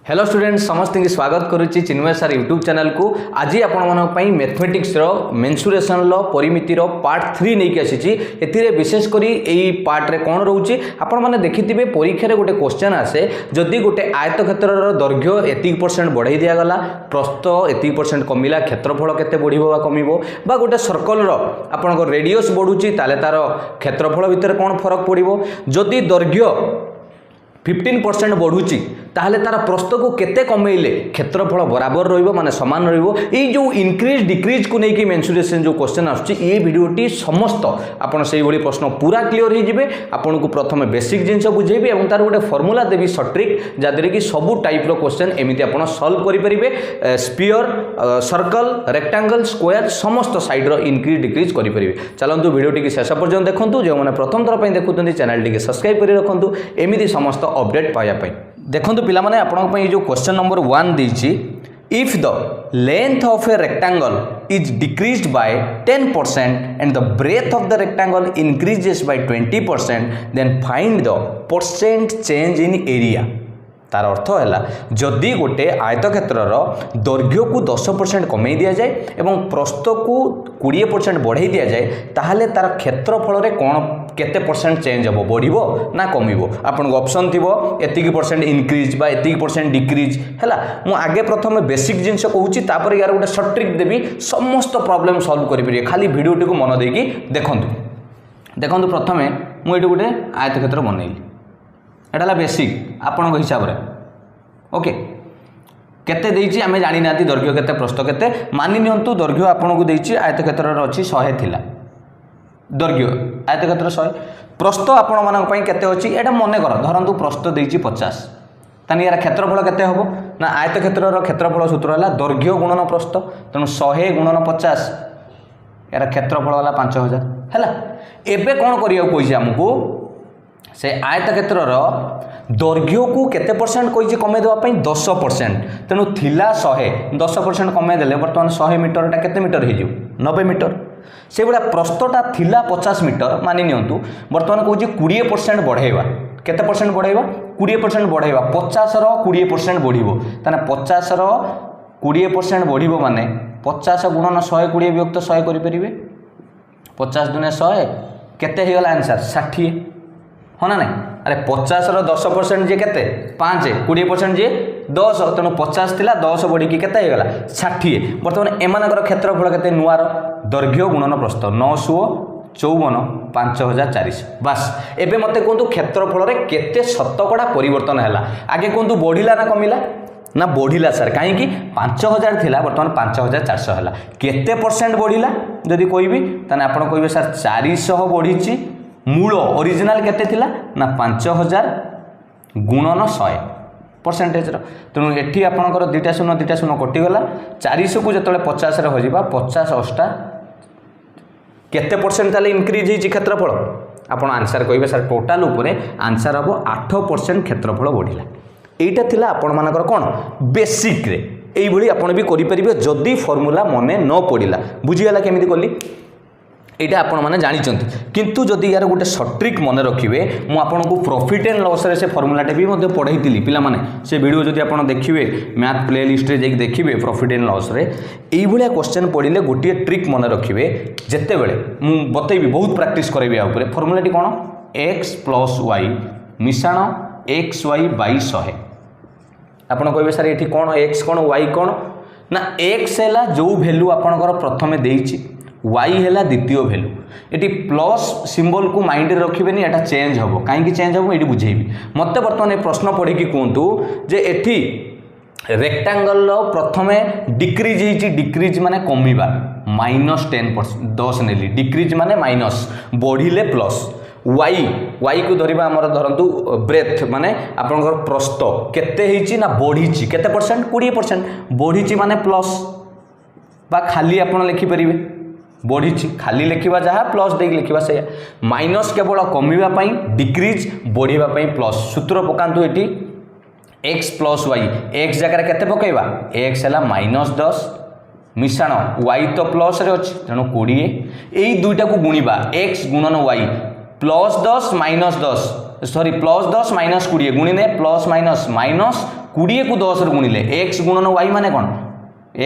Hello student समस्त की स्वागत करुच्ची चिन्मय सर यूट्यूब चैनल को आज आपण मैथमेटिक्स मेन्सुरेशन परिमितिर पार्ट 3 नहीं आसी ए विशेषकर यही पार्ट रे कौन रोचे आपण मैंने देखिथे परीक्षा रे गोटे क्वेश्चन आसे जदि गोटे आयत क्षेत्र दैर्घ्य एतिक % बढ़ाई दिगला प्रस्थ एतिक % कमिला क्षेत्रफल केते बढ़िबो बा कमिबो बा गोटे सर्कल आपण रेडियस बढ़ुची ताले तार क्षेत्रफल भितर कौन फरक पड़िबो जदि दैर्घ्य 15% बढ़ुची ताहले तार प्रस्थ को केते कमेले क्षेत्रफल बराबर रहिबो माने समान रहिबो ए जो इंक्रीज डिक्रीज को नेकी मेंसुरेशन जो क्वेश्चन आछी ए वीडियोटी समस्त आपण सेही भली प्रश्न पूरा क्लियर हो जिवे आपण को प्रथमे बेसिक जिंस बुझेबी एवं तार गोटे फार्मूला देबी शॉर्ट ट्रिक जादरे कि सबु टाइप रो क्वेश्चन एमिति आपण सॉल्व करि परिबे स्फीयर सर्कल रेक्टेंगल स्क्वायर समस्त साइड रो इंक्रीज डिक्रीज करि परिबे चलंतु वीडियोटी के शेष पर्यंत देखंतु जो माने प्रथम थर पय देखुतंती चैनल टी के सब्सक्राइब करि रखंतु एमिति समस्त अपडेट पाया पय देखंतु पिला माने आपन पय जो क्वेश्चन नंबर 1 देछि if the length of a rectangle is decreased by 10% and the breadth of the rectangle increases by 20% then find the percent change in area तार अर्थ है जदि गोटे आयत क्षेत्र दैर्घ्य को 10% कमे दि जाए एवं प्रस्थ को 20% बढ़ाई दि जाए ताहले तार क्षेत्रफल रे कौन केते परसेंट चेंज हम बढ़िबो ना कमिबो आपन ऑप्शन थिबो एतिकी परसेंट इंक्रीज बा एतिकी परसेंट डिक्रीज हैला मु आगे प्रथम बेसिक जिंस कहूची तापर यार गोटे शॉर्ट ट्रिक देबी समस्त प्रॉब्लम सॉल्व करि परिए खाली वीडियोटी को मन देकी देखंतु प्रथमे मु एटी गोटे आयत क्षेत्र बनैली एटा बेसिक आपण हिसाब रे ओके केते देइची आमे जानि नाती दैर्घ्य केते प्रस्थ केते मानि नियंतु दैर्घ्य आपण को देइची आयत क्षेत्र रे अछि 100 थिला दैर्घ्य आयत क्षेत्र 100 प्रस्थ आपण मानक पई केते अछि एटा मने कर धरंतु प्रस्थ देइची 50 तानि यार क्षेत्रफल केते हबो ना आयत क्षेत्र रो क्षेत्रफल सूत्र हला दैर्घ्य गुणन प्रस्थ तनु 100 गुणन 50 यार क्षेत्रफल हला 5000 हैला एबे कोन करिया कोइछि हमकु से आयत क्षेत्र दैर्घ्य को केते परसेंट कही कमे देवाई 10% तेणु थिला 100 10% कमे देले बर्तमान 100 मीटर टा केते मीटर हो 90 मीटर से बड़ा प्रस्थटा थिला 50 मीटर मानि नियंतु बर्तमान कहूँ 20% बढ़ेवा केते परसेंट बढ़ेवा 20% बढ़ेवा 50 रो 20% बढ़िबो ताने 50 रो 20% बढ़िबो माने 50 गुणन 120 विभक्त 100 करि परिबे 50 दुने 100 केते हे गला आंसर 60 हाँ ना नहीं अरे 50 रो 10% जे केते 5 20% जे 10 तेणु 50 थिला 10 बढ़ी की केते हेगला 60 बर्तमान एमानकर क्षेत्रफल केते नुआर दैर्घ्य गुणन प्रस्थ 954 5400 बस एबे मते कोंतु क्षेत्रफल रे केते शतकड़ा परिवर्तन हैला आगे कोंतु बढ़िला ना कमिला ना बढ़िला सर कहीं 5000 थिला बर्तमान 5400 हैला केते परसेंट बढ़िला जदि कहबी तने आपण कहबे सर 400 बढ़ीची मूल ओरिजिनल केते थिला ना 5000 गुणन 100% तेणु एठी आपणकर दुईटा शून्य कटिगला 400 को जतले 50 रे होजिबा 50 अष्टा केते परसेंट ताले इंक्रीज होई क्षेत्रफल आपण आंसर कहबे सर टोटल ऊपर आंसर हबो 8% क्षेत्रफल बढ़िला एटा थिला आपण मानकर कोन बेसिक रे एई भली आपण भी करि परिबे जदी फार्मूला मने न पडिला बुझियाला केमिति करली एटा आपण माने जानि चंती किंतु जदी यार गोटे शॉर्ट ट्रिक मन रखिबे मु आपन को प्रॉफिट एंड लॉस रे से फार्मूलाटे भी मध्ये पढाइतिली पिला माने से वीडियो जदी आपण देखिबे मैथ प्लेलिस्ट रे जेक देखिबे प्रॉफिट एंड लॉस रे एई भलिया क्वेश्चन पडिले गोटे ट्रिक मन रखिबे जेते बेले मु बतैबी बहुत प्रैक्टिस करबे आ ऊपर फार्मूलाटी कोन x + y मिश्रण xy / 100 आपण कहबे सर एठी कोन x कोन y कोन ना x हैला जो वैल्यू आपनकर प्रथमे देइची y हैला द्वितीय वैल्यू एटी प्लस सिंबल को माइंड रे रखिबेनी एटा चेंज हबो काहे कि चेंज हबो एटी बुझेबी मते वर्तमान ए प्रश्न पढी कि कोंतु जे एठी रेक्टेंगल लो प्रथमे डिक्रीज हिची डिक्रीज माने कमिबा -10% 10 नेली डिक्रीज माने माइनस बढ़िले प्लस y को धरिबा हमर धरंतु ब्रेथ माने आपनकर प्रस्थ केते हिची ना बढ़ीची केते परसेंट 20% बढ़ीची माने प्लस बा खाली आपण लिखि परिबे बढ़ी खाली लिखा जहाँ प्लस दे लिखा से माइनस केवल कमिबा डिक्रीज बढ़िबा प्लस सूत्र पकातु ये x + y x जगह केते पकेबा x है -10 मिश्रण y तो प्लस रे अछि तेणु 20 यही दुईटा को गुणिबा x गुणन y +10 - 10 सॉरी +10 - 20 गुणिने प्लस माइनस 20 को 10 रे गुणिले x गुणन y माने कौन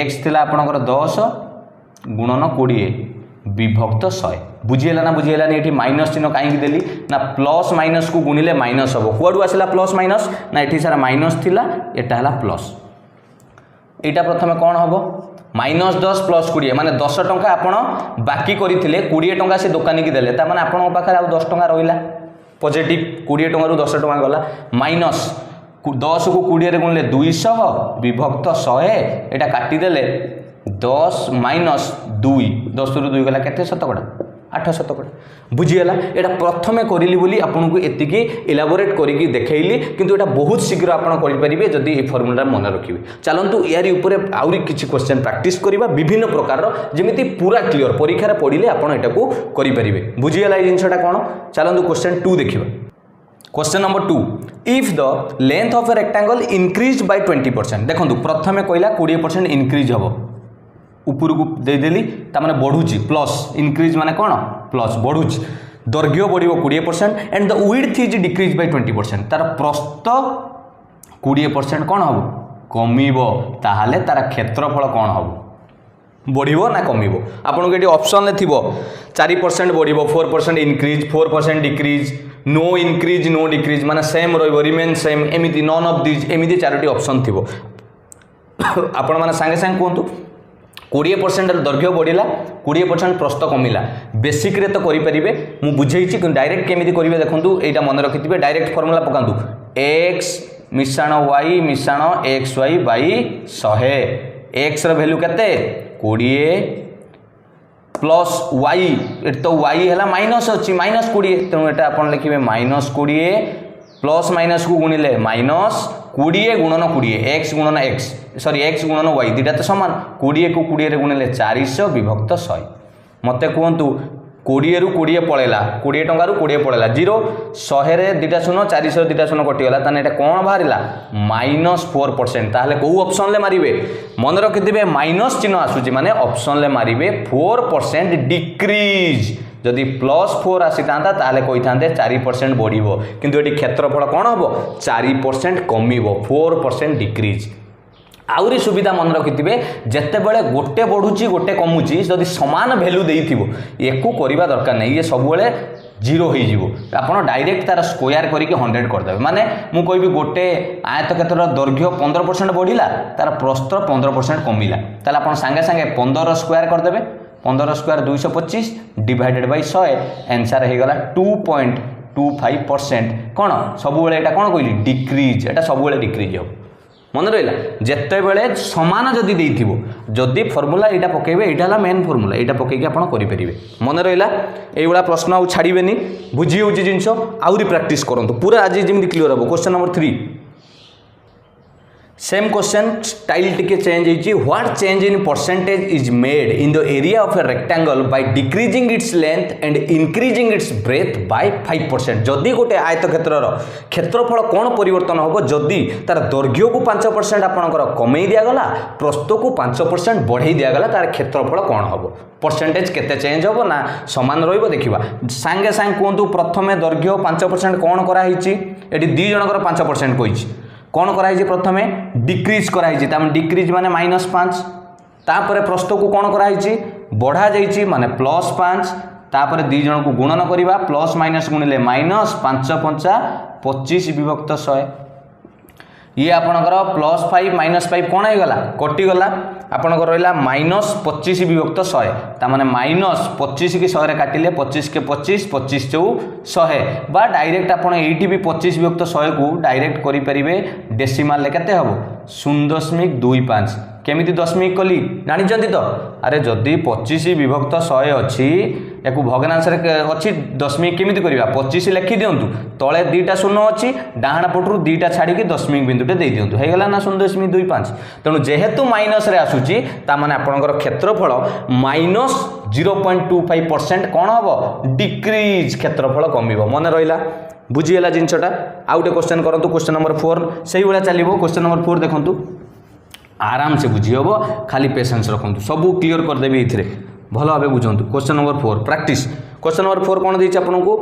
x थिला आपनकर 10 गुणन 20 विभक्त 100 बुझीला ना बुझीला नहीं ये माइनस चिन्ह कहीं देली ना प्लस माइनस को गुणिले माइनस हम कौड़ आसला प्लस माइनस ना ये सारा माइनस थिला एटा हला प्लस यहाँ प्रथम कौन हम -10 + 20 माने 10 टंका आपण बाकी करथिले 20 टंका से दुकानी की देले ता माने आपण पाखरे आ 10 टंका रहिला पॉजिटिव 20 टंका रु 10 टंका गला माइनस 10 को 20 रे गुणले 200 विभक्त 100 एटा काटी देले 10 - 2 10 रु 2 गला केते शतकड़ा 8 शतकड़ा बुझीगला यहाँ प्रथमे करिली बोली आपको एतिकी इलाबोरेट करिकी देखैली किंतु एटा बहुत शीघ्र आपण करि परिबे जदी ए फॉर्मूला मन रखिबे चलंतु यारी ऊपर आउरी किछि क्वेश्चन प्रैक्टिस करिबा विभिन्न प्रकार रो जेमिति पूरा क्लियर परीक्षा रे पढिले आपण एटा को करि परिबे बुझीगला ए जिंसटा कोन चलंतु क्वेश्चन 2 देखिबा question number 2 if the length of a rectangle increase bye 20% देखंतु प्रथमे कहला 20% इंक्रीज हबो ऊपर को देदेली तामाने बढ़ुची प्लस इंक्रीज माने कौन प्लस बढ़ुची दैर्घ्य बढ़िबो 20% and the width is decrease by 20% तार प्रस्थ 20% कौन हबो कमिबो ताहाले तार क्षेत्रफल कौन हबो बढ़िबो ना कमिबो आपन के ऑप्शन ले थिबो 4% बढ़िबो 4% increase 4% decrease no increase no decrease माने सेम रहइबो रिमेन सेम एमिति नन ऑफ दिस एमिति चारोटी ऑप्शन थिबो आपण माने संगे संग कोंतु 20% दैर्घ्य बढ़ला 20% प्रस्थ कमिला बेसिक रे तो करि परिबे मु बुझेइछि डायरेक्ट केमिति करिवे देखंतु एटा मन रखिथिबे डायरेक्ट फार्मूला पकांतु x मिश्रण y मिश्रण xy बाई 100 x र वैल्यू केते 20 प्लस y एट तो y हैला माइनस अछि माइनस 20 तेनु एटा आपण लिखिबे माइनस 20 प्लस माइनस को गुणिले माइनस 20 गुणन 20 x गुणन x सॉरी x गुणन y दुटा तो समान 20 को 20 रे गुणिले 400 विभक्त 100 मते कहंतु 20 रु 20 पळेला 20 टंका रु 20 पळेला 0 100 रे दुटा शून्य 400 दुटा शून्य कटि गला ताने एटा कोन बाहरिला -4% ताहले को ऑप्शन ले मारिबे मन रखिदिबे माइनस चिन्ह आसुची माने ऑप्शन ले मारिबे 4% डिक्रीज जदि +4 आसी तांता ताले कोइ थांते 4% बढ़िबो किंतु एटी क्षेत्रफल कोन हबो 4% कमिबो 4% डिक्रीज आउरी सुविधा मन रखिथिबे जत्ते बेले गोटे बढ़ुची गोटे कमुची जदि समान वैल्यू देइथिबो एकु करिबा दरकार नै ये सब बेले 0 होई जिवो आपण डायरेक्ट तार स्क्वायर करिके 100 कर देबे माने मु कहबी गोटे आयतक्षेत्र दैर्घ्य 15% बढ़िला तार प्रस्थ 15% कमिला ताले आपण संगे संगे 15 स्क्वायर कर देबे 15 स्क्वायर 225 डिवाइडेड बाय 100 आंसर हे गला 2.25% कोन सब बेले एटा कोन कहली डिक्रीज एटा सब बेले डिक्रीज हो मन रहा जिते बड़े सामान जदि देथिबो जदि फॉर्मूला एटा पकेबे एटा ला मेन फॉर्मूला एटा पकेकी आपण करि परिबे मन रहा एई वाला प्रश्न आ छाड़ीबेनी बुझी होची जिंस आउरी प्रैक्टिस करंतु पूरा आज जेमि क्लियर हो question number 3 same question style टिके चेंज होइची what change in percentage is made in the area of a rectangle by decreasing its length and increasing its breadth by 5% जदि गोटे आयतक्षेत्रर क्षेत्रफल कोन परिवर्तन होबो जदि तार दैर्घ्य को 5% आपनकर कमेई दिया गला प्रस्थ को 5% बढ़ाई दिया गला तार क्षेत्रफल कोन होबो परसेंटेज केते चेंज होबो ना समान रहिबो देखिबा संगे संग कोंतु प्रथमे दैर्घ्य 5% कोन करा हिची एटी दी जनकर 5% कहिची कौन कराई प्रथमे डिक्रीज कराई डिक्रीज माने -5 तापर प्रस्थ को कौन कराई बढ़ा जाइए माने +5 तापर दी जन को गुणन करवा प्लस माइनस गुणिले माइनस 5 5 25 विभक्त 100 ये आपणकर +5 -5 कौन हो गला कटिगला आपणकर रहा -25 विभक्त 100 ताने -25 की 100 काटिले 25 के 25 25 चौ 100 बा डायरेक्ट आपड़ ये भी 25 विभक्त 100 को डायरेक्ट करें डेसिमाल केते हम 0.25 केमिति दशमिक कली जानी तो अरे जदि 25 विभक्त 100 अच्छी या भग्नांश अच्छी दशमिक केमिति करवा 25 लिखि दिंतु तले 2टा शून्य अच्छी डाहाण पटू 2टा छाड़ी दशमिक बिंदुटे दे दिंतु होगा ना 0.25 तेणु जेहेतु माइनस रे आसूची तामाने आपणकर क्षेत्रफल -0.25% कौन हम डिक्रीज क्षेत्रफल कमिबो मन रहिला बुझीगला जिनसटा आउ गोटे क्वेश्चन करंतु क्वेश्चन नंबर 4 सही भाया चलो क्वेश्चन नंबर 4 देखंतु आराम से बुझी हम खाली पेशेंस रखु सब क्लियर करदेवी ये भल भाव बुझु question number 4 practice question number 4 कौन देती आपको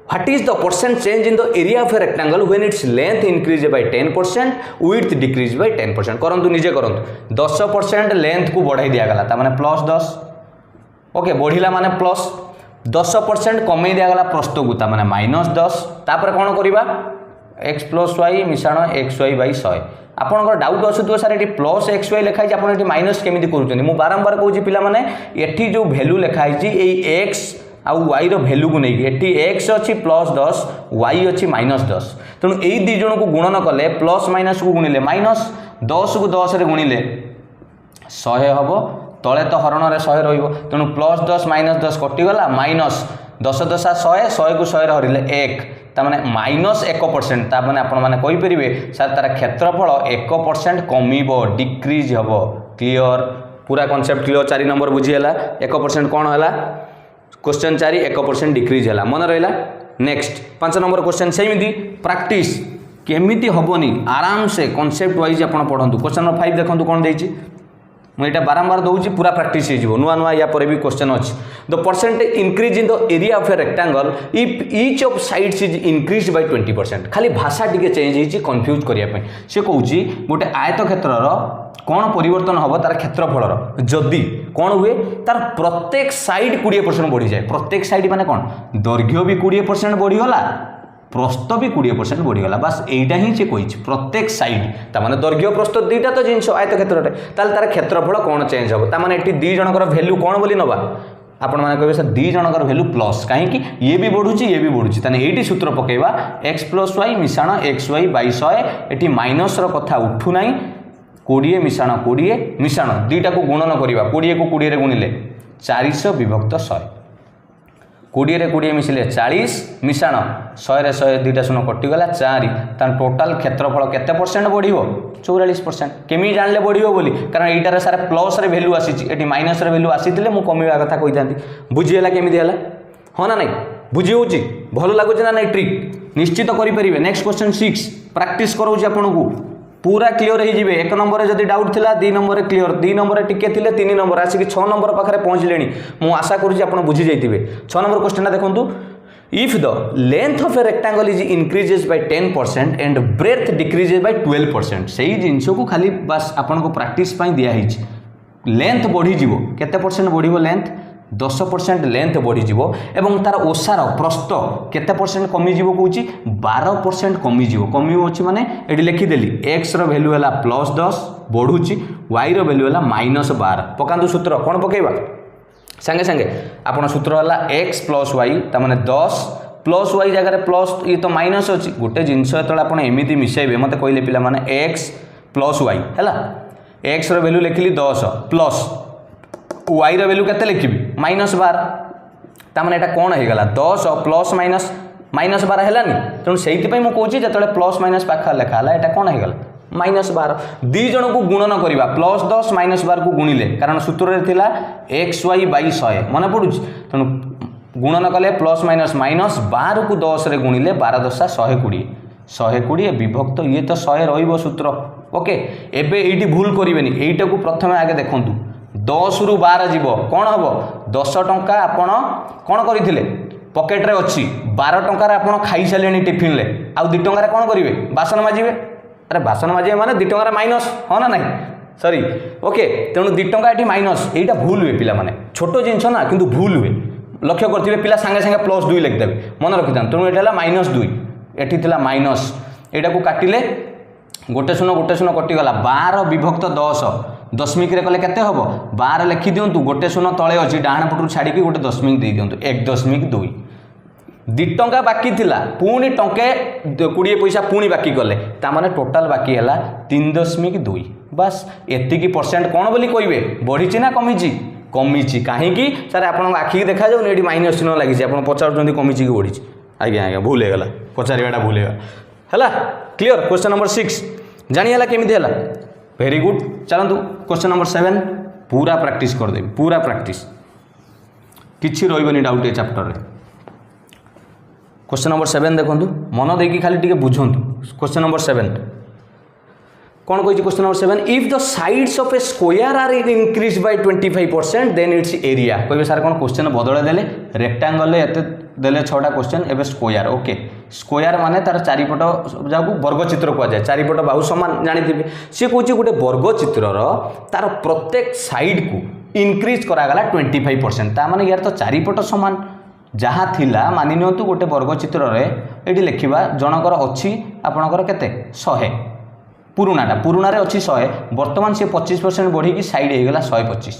What is the percent change in the area of a rectangle when its length increase by 10%, width decrease by 10%? करंतु निजे करंतु 10% लेंथ को बढ़ाई दिया गला ता माने +10 ओके बढ़िला माने प्लस 10% कमे दिया गला प्रस्थ को ता माने -10 तापर कोन करिबा x + y मिश्रण xy / 100 आपनकर डाउट असुतो सर एटी प्लस xy लिखाई जे आपन एटी माइनस केमिति करूचनी मु बारंबार कहूची पिला माने एटी जो वैल्यू लिखाई छी एई x आउ y रो वैल्यू को नहीं एटी x अछि +10 y अछि -10 तेणु एई दी जण को गुणन कले प्लस माइनस को गुणिले -10 को 10 रे गुणिले 100 हबो तले तो हरण रे 100 रहिबो तेणु +10 -10 कटि गला -10 10 100 100 को 100 रे हरिले 1 ता माने -1% ता माने आपण माने कहि परिबे सर तार क्षेत्रफल 1% कमिबो डिक्रीज हबो क्लियर पूरा कांसेप्ट क्लियर 4 नंबर बुझी हला 1% कोन हला क्वेश्चन 4 1% डिक्रीज हला मन रहला नेक्स्ट 5 नंबर क्वेश्चन सेमिति प्रैक्टिस केमिति हबोनी आराम से कांसेप्ट वाइज आपण पढंतु क्वेश्चन नंबर 5 देखंतु कोन देइची मुझे बारंबार दूसरी पूरा प्रैक्टिस हो नुआ नुआ या पर भी क्वेश्चन अच्छी the percentage increase in the area of a rectangle if each of sides is increase bye 20% खाली भाषा टिके चेंज होती कन्फ्यूज करने सी कहूँ गोटे आयत क्षेत्र कौन परिवर्तन हम तार क्षेत्रफल जदि कौन हुए तार प्रत्येक साइड 20% बढ़ी जाए प्रत्येक साइड माने कौन दैर्घ्य भी 20% बढ़ीगला प्रस्थ भी 20% बढ़ीगला बस यहीटा ही से कही प्रत्येक साइड ताने दैर्घ्य प्रस्थ दुईटा तो जिन आयत क्षेत्र में तार क्षेत्रफल कौन चेंज हम ताने ये दी जनकर भैल्यू कौन बोली नवा आपण मैंने कहे सर दी जनकर भैल्यू प्लस कहीं ये भी बढ़ुची ये भी बढ़ुची ताने ये सूत्र पकेबा x + y मिश्रण xy / 100 ये माइनस कथा उठू ना 20 मिश्रण 20 मिश्रण दुईटा को गुणन करवा 20 को 20 गुणिले 400 विभक्त 100 20 रे 20 मिसिले 40 मिश्रण 100 रे 100 दुईटा शून्य कटिगला 4 तार टोटाल क्षेत्रफल केते परसेंट बढ़िबो 44% केमी जानले बढ़िबो बोली कारण एटारे सारे प्लस रे वैल्यू आसीची एटी माइनस रे वैल्यू आसीतिले मु कमिबा कथा कहितांती बुझियला केमिति हला हो ना नहीं बुझी होची भलो लागुची ना नहीं ट्रिक निश्चित करि परिबे नेक्स्ट क्वेश्चन 6 प्रैक्टिस करौची आपनकू पूरा क्लियर हो जाए 1 नंबर जदि डाउट थिला 2 नंबर क्लियर 2 नंबर टिके थिले 3 नंबर आसिक 6 नंबर पाखरे पहुँचले मु आशा करूँ आप बुझी जाइए 6 नंबर क्वेश्चन देखो if the length of a rectangle is increases by 10% and breadth decreases by 12% सही जिनस को खाली बस आपन को प्रैक्टिस दिखाई लेंथ बढ़ी जीवो केते परसेंट बढ़िबो लेंथ 10% लेंथ बढ़ीज एवं तार ओसार प्रस्थ केते परसेंट कमिज कौच 12% कमिज कमी अच्छी माने ये लिखिदेली एक्स रैल्यू है +10 बढ़ुची वाई रैल्यू है -12 पकातु सूत्र कौन पकेबा सांगे सांगे आपन सूत्र है x + y ताने 10 प्लस वाई जगह प्लस ये तो माइनस अच्छी गोटे जिनस जो एमती मिसेबे मत कहले पिला माने x + y है एक्स रैल्यू लिखिली 10 प्लस वाई रैल्यू केते लिखिबी -12 ताने एटा कोन हे गला 10 प्लस माइनस -12 हेलानी तेणु से मुझे कहूँ जो प्लस माइनस पाखा लेखा है एटा कोन हे गला -12 दी जन को गुणन करवा +10 -12 को गुणिले कारण सूत्र थिला xy / 100 मन पड़ू तेणु गुणन कले प्लस माइनस -12 को 10 रे गुणिले 12 × 10 120 विभक्त ये तो 100 रहिबो सूत्र ओके एबे एटी भूल करिवेनी एटा को प्रथमे आगे देखंतु 10 रु 12 जीव कौन हम 10 टंका आपण कौन करथिले पॉकेट रे अच्छी 12 टंका रे आपण खाई सारे टिफिन ले आ 2 टंका रे कौन करिवे बासन माजिबे अरे बासन माजिबे माने 2 टंका रे माइनस हो ना नहीं सॉरी ओके तेणु 2 टंका एटी माइनस एटा भूल हुए पिला माने छोटो जिंस ना किंतु भूल हुए लक्ष्य करथिबे पिला संगे संगे +2 लिख देबे मन रखिथान तेणु एटा -2 एटी थिला माइनस एटा को काटिले गोटे शून्य कटिगला 12 विभक्त 10 दशमिक रे कले केते हबो 12 लिखि दियंतु गोटे शून्य तळे अछि डाहाण पटु छाडी कि गोटे दशमिक दे दियंतु 1.2 2 टंका बाकी थिला पुणी टंके 20 पैसा पुणी बाकी गले ता माने टोटल बाकी हला 3.2 बस एतिकी परसेंट कोन बोली कहिबे बढ़िची ना कमिची कमिची काहे कि सर आपन आखि देखा जाउ नेडी माइनस चिन्ह लागि छै आपन पचारजंदी कमिची कि बढ़िची आज्ञा आज्ञा भूल हे गला पचारिबाटा भूल हे हला क्लियर क्वेश्चन नंबर 6 जानि हला केमिति हला वेरी गुड चलतु क्वेश्चन नंबर 7 पूरा प्रैक्टिस कर देबी पूरा प्रैक्टिस किछि रहइबनी डाउट ए चैप्टर रे क्वेश्चन नंबर 7 देखंतु मन देकी खाली टिके बुझंतु क्वेश्चन नंबर 7 कौन कही question number 7 if the sides of a square are increase by 25% then its area कहबे सर कौन क्वेश्चन बदल देले रेक्टेंगल एते देले 6टा क्वेश्चन एबे स्क्वायर ओके स्क्वायर माने तार चारिपट जाकू वर्गचित्र कह जाए चारिपट बाहु समान जानिथिबे सी कहूँ गोटे वर्गचित्रर तार प्रत्येक साइड को इनक्रीज करागला 25% ता माने यार तो चारिपट समान जहाँ थिला मानि नियंतु गोटे वर्गचित्र रे एठी लिखिबा जनकर अछि आपनकर केते 100 पुराणाटा पुराणारे अछि 100 वर्तमान से 25% बढ़ी की साइड हो गला 125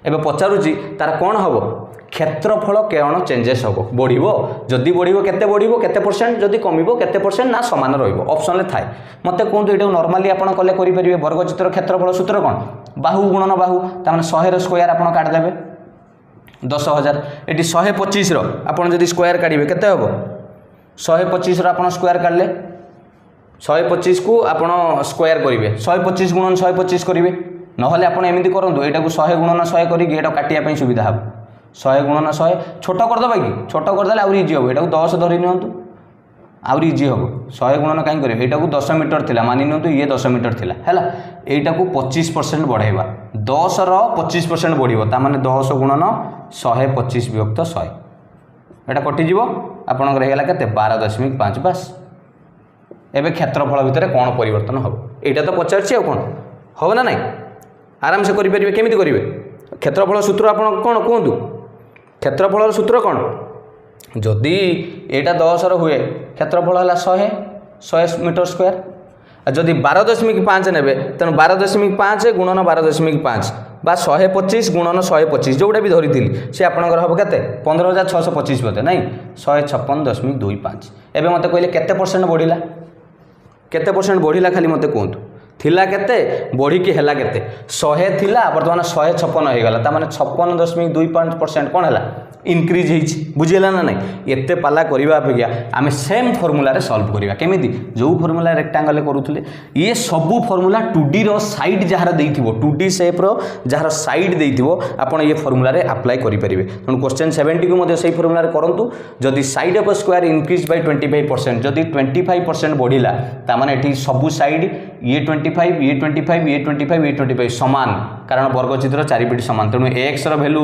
एबे पचारुची तार कोन हबो क्षेत्रफल केण चेंजेस हबो बढ़िबो जदी बढ़िबो केते परसेंट जदी कमिबो केते परसेंट ना समान रहइबो ऑप्शन ले थाए मते कोन एटा नॉर्मली आपण कले करि परिबे वर्गचित्र क्षेत्रफल सूत्र कोन बाहु गुणन बाहु ता माने 100 रो स्क्वायर आपण काट देबे 10000 एटी 125 रो आपण जदी स्क्वायर काढिबे केते हबो 125 रो आपण स्क्वायर काढले 125 को आपण स्क्वायर करिवे 125 गुणन 125 करिवे नहले आपण एमिति करंतु एटा को 100 गुणन 100 करी एटा काटिया पई सुविधा हबो 100 गुणन 100 छोट कर दबा कि छोट कर देले आउरी इजी हबो एटा को 10 धरि नियंतु आउरी इजी हबो 100 गुणन काई करिवे एटा को 10 मीटर थिला मानि नियंतु ये 10 मीटर थिला हैला एटा को 25% बढ़ाइबा 10 रो 25% बढ़िबो ता माने 10 गुणन 125 विभक्त 100 एटा कटि जिवो आपनकर हेला केते 12.5 बस एबे क्षेत्रफल भितर कोन परिवर्तन हबो एटा तो पचारछि आ कोन हबो ना नाही आराम से करि परिबे केमिति करिवे क्षेत्रफल सूत्र आपण कोन कहंतु क्षेत्रफल सूत्र कौन जदि एटा 10 हुए क्षेत्रफल है 100 मीटर स्क्वायर जदि 12.5 ने तेणु 12.5 गुणन 12.5 बा 125 गुणन 125 जोटा भी धरी सी आपंकर हम के 15,625 बोते ना 156.25 एवं मत कहले केते परसेंट बढ़िला केते परसेंट बढ़िला खाली मत कहतु थिला केते बढ़ी की हैला केते 100 थिला वर्तमान 156 हो गला ता माने 56.25% कोन हैला इनक्रीज हेछि बुझिला ना नहीं एते पाला करिवा अपेक्षा आमे सेम फार्मूला रे सॉल्व करिवा केमिति जो फार्मूला रेक्टेंगल करूथले ये सबु फार्मूला 2D रो साइड जहार देइथिबो 2D शेप रो जहार साइड देइथिबो आपण ये फार्मूला रे अप्लाई करि परिबे तन क्वेश्चन 70 को मध्ये सही फार्मूला रे करंतु जदि side of square increase by 25% जदि 25% बढ़िला ता माने एठी सबु साइड ये 25 ये 25 ये 25 ये 25 समान कारण वर्गचित्र चारिपिटी समान तेणु x रो वैल्यू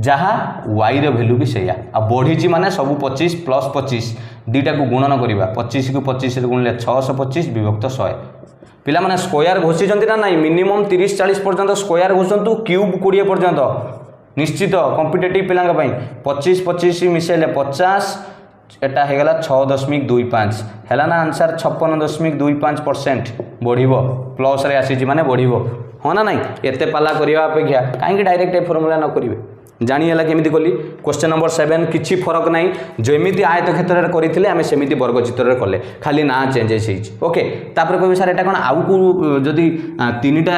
जहाँ y रो वैल्यू भी सैया आ बढ़ी माने सब 25 प्लस 25 दुईटा को गुणन करवा 25 को 25 गुणले 625 विभक्त 100 पिला माने स्क्वायर घोषी ना ना मिनिमम 30-40 पर्यंत स्क्वायर घोषंतु क्यूब 20 पर्यंत निश्चित कॉम्पिटिटिव पिला 25-25 मिसेले 50 एटा हेगला 6.25 हैला ना आंसर 56.25% बढ़िबो प्लस रे आसी माने बढ़िबो हो ना नहीं एते पाला करिवा अपेक्षा काहे डायरेक्ट ए फार्मूला न करिवे जानी हला केमिति कली क्वेश्चन नंबर 7 किछि फरक नाही जेमिति आयत क्षेत्र रे करिथिले आमे सेमिति वर्ग चित्र रे करले खाली ना चेंजेस हेछि ओके तापर कहबे सर एटा कोन आउ को जदी तीनटा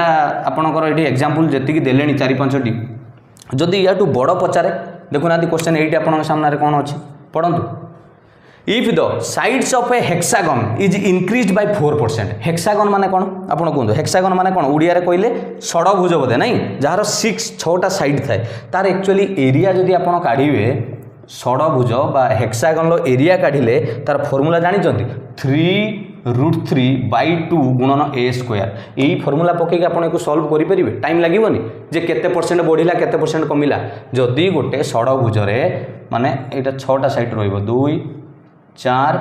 आपनकर एठी एग्जांपल जति कि देलेनी 4-5 टी जदी याटू बड़ पचारे देखुना क्वेश्चन 8 आपनक सामने रे कोन अछि पढंतु If the sides of a hexagon is increased by 4%, hexagon माने कौन आपण कहते hexagon माने कौन उड़िया रे कहले षडभुज बोधे नहीं जार 6-6टा साइड थाए तार एक्चुअली एरिया जदि आपण काढ़िबे षडभुज बा हेक्सागन रो एरिया काढ़िले तार फॉर्मूला जानि 3√3/2 गुणन a स्क्वायर यही फॉर्मूला पकई आपण को सॉल्व करि परिबे टाइम लागिवनी जे केते परसेंट बढ़िला केते परसेंट कमिला जदि गोटे षडभुज रे माने एटा 6टा साइड रहइबो 2 4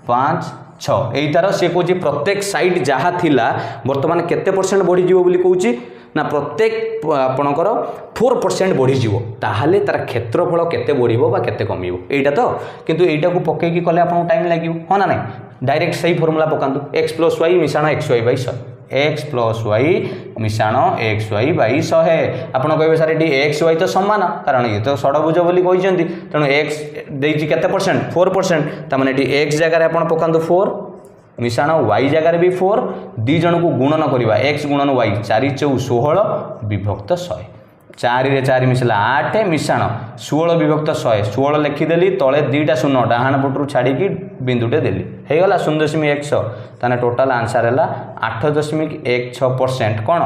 5 6 यही तार सी कौच प्रत्येक साइड जहाँ थिला वर्तमान केते परसेंट बढ़ीज बोली कौची ना प्रत्येक आपणकर 4% बढ़ीज ताहले तार क्षेत्रफल केते बढ़िबो बा केते कमिबो एटा तो किंतु एटा को पकेकी कले आपन टाइम लागियो हो ना नहीं डायरेक्ट सही फार्मूला पकांतु x + y मिसाण xy/100 x + y मिसाण xy/100 आपण कहबे सर एटी xy तो समान कारण ये तो षडभुज बोली कहिसेंती तेणु x देइछि केते परसेंट 4% त माने एटी x जगह रे आपण पकांतु 4 मिसाण y जगह रे भी 4 दी जन को गुणन करबा x गुणन y 4×4 = विभक्त 100 4 रे 4 मिसला 8 मिसाण 16 विभक्त 100 16 लिखिदेली तले दुईटा शून्य डाहाण पटू छाड़ी बिंदुटे देली हो गला 0.100 ताने टोटाल आंसर है 8.16% कौन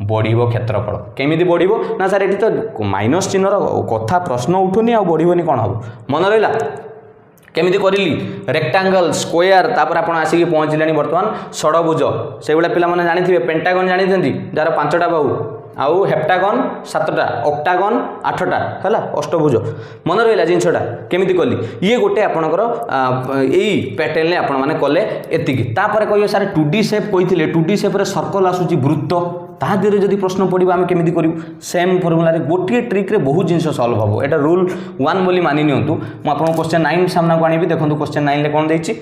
बढ़िबो क्षेत्रफल केमिति बढ़िबो ना सर एठी तो माइनस चिन्हर कथा प्रश्न उठुनी आ बढ़िबोनी कौन हम मन रहिला केमिति करिली रेक्टेंगल स्क्वायर तापर आपण आसी पहुँचले वर्तमान षडभुज से गुला पिला माने जानिथिबे पेंटागन जानिथंती जार 5टा बाहु आउ हेप्टागन 7टा ऑक्टागन 8टा है अष्टभुज मन रहा जिनसटा केमी कली ये गोटे आपणकर यही पैटर्न में आपण मैंने कले एतिकी कहे सारे 2D शेप कही 2D शेप सर्कल आसूची वृत्त ता देहरे जदि प्रश्न पड़ो आम केमी करूँ सेम फर्मुला गोटे ट्रिक्रे बहुत जिन सल्व हम एटा रूल 1 बोली मानि नियंतु मुझे क्वेश्चन 9 सामना को आनी देखो क्वेश्चन 9 कौन देछि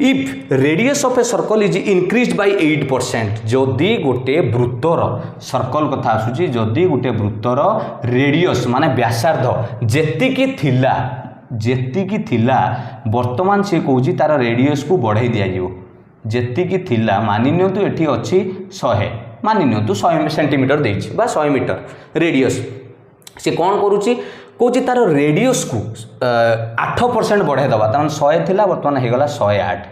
if radius of a circle is increase by 8% जदि गोटे वृत्तर सर्कल कथा आसूची जदि गोटे वृत्तर रेडियस माने व्यासार्ध जेतिकी थिला वर्तमान से कहूँ तार रेडियस को बढ़ाई दिज्व जेतिकी थिला मानि नियंतु एठी अछि 100 मानि नियंतु 100 सेंटीमीटर देछि बा 100 मीटर रेडियस से कौन करुच्ची कौच तार रेडियस को 8% बढ़ाई दबा तार 100 थिला बर्तमान हो गला 108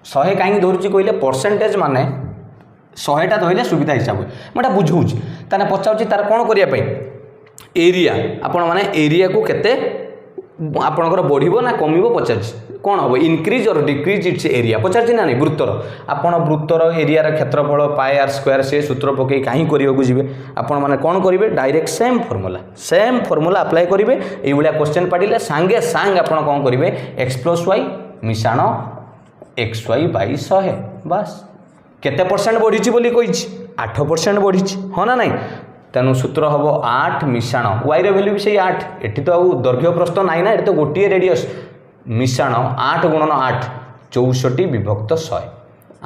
100 कहीं धरुची कहले परसेंटेज माने 100टा धरले सुविधा हिसाब मैं बुझाऊँ ताने पचारूँ तार कौन करने एरिया आपण मैंने एरिया को केते आपणकर बढ़ो ना कम पचार कौन हम इनक्रीज और डिक्रीज इट्स एरिया पचार ना नहीं वृत्तर आपण वृत्तर एरिया क्षेत्रफल पाए आर स्क्वायर से सूत्र पकई कहीं करने जी आपण मैंने कौन करेंगे डायरेक्ट सेम फर्मूला अप्लाई करेंगे ये क्वेश्चन पढ़ले सांगे सांग आप कौन करेंगे x+y मिशाण xy/100 बस केते परसेंट बढ़ी बोली कही 8% बढ़ी हाँ ना नहीं तेणु सूत्र हम 8 मिशाण y वैल्यू भी सही 8 एटी तो दैर्घ्य प्रस्थ नाई ना ये तो गोटे रेडियस मिशाण 8 × 8 64 विभक्त 100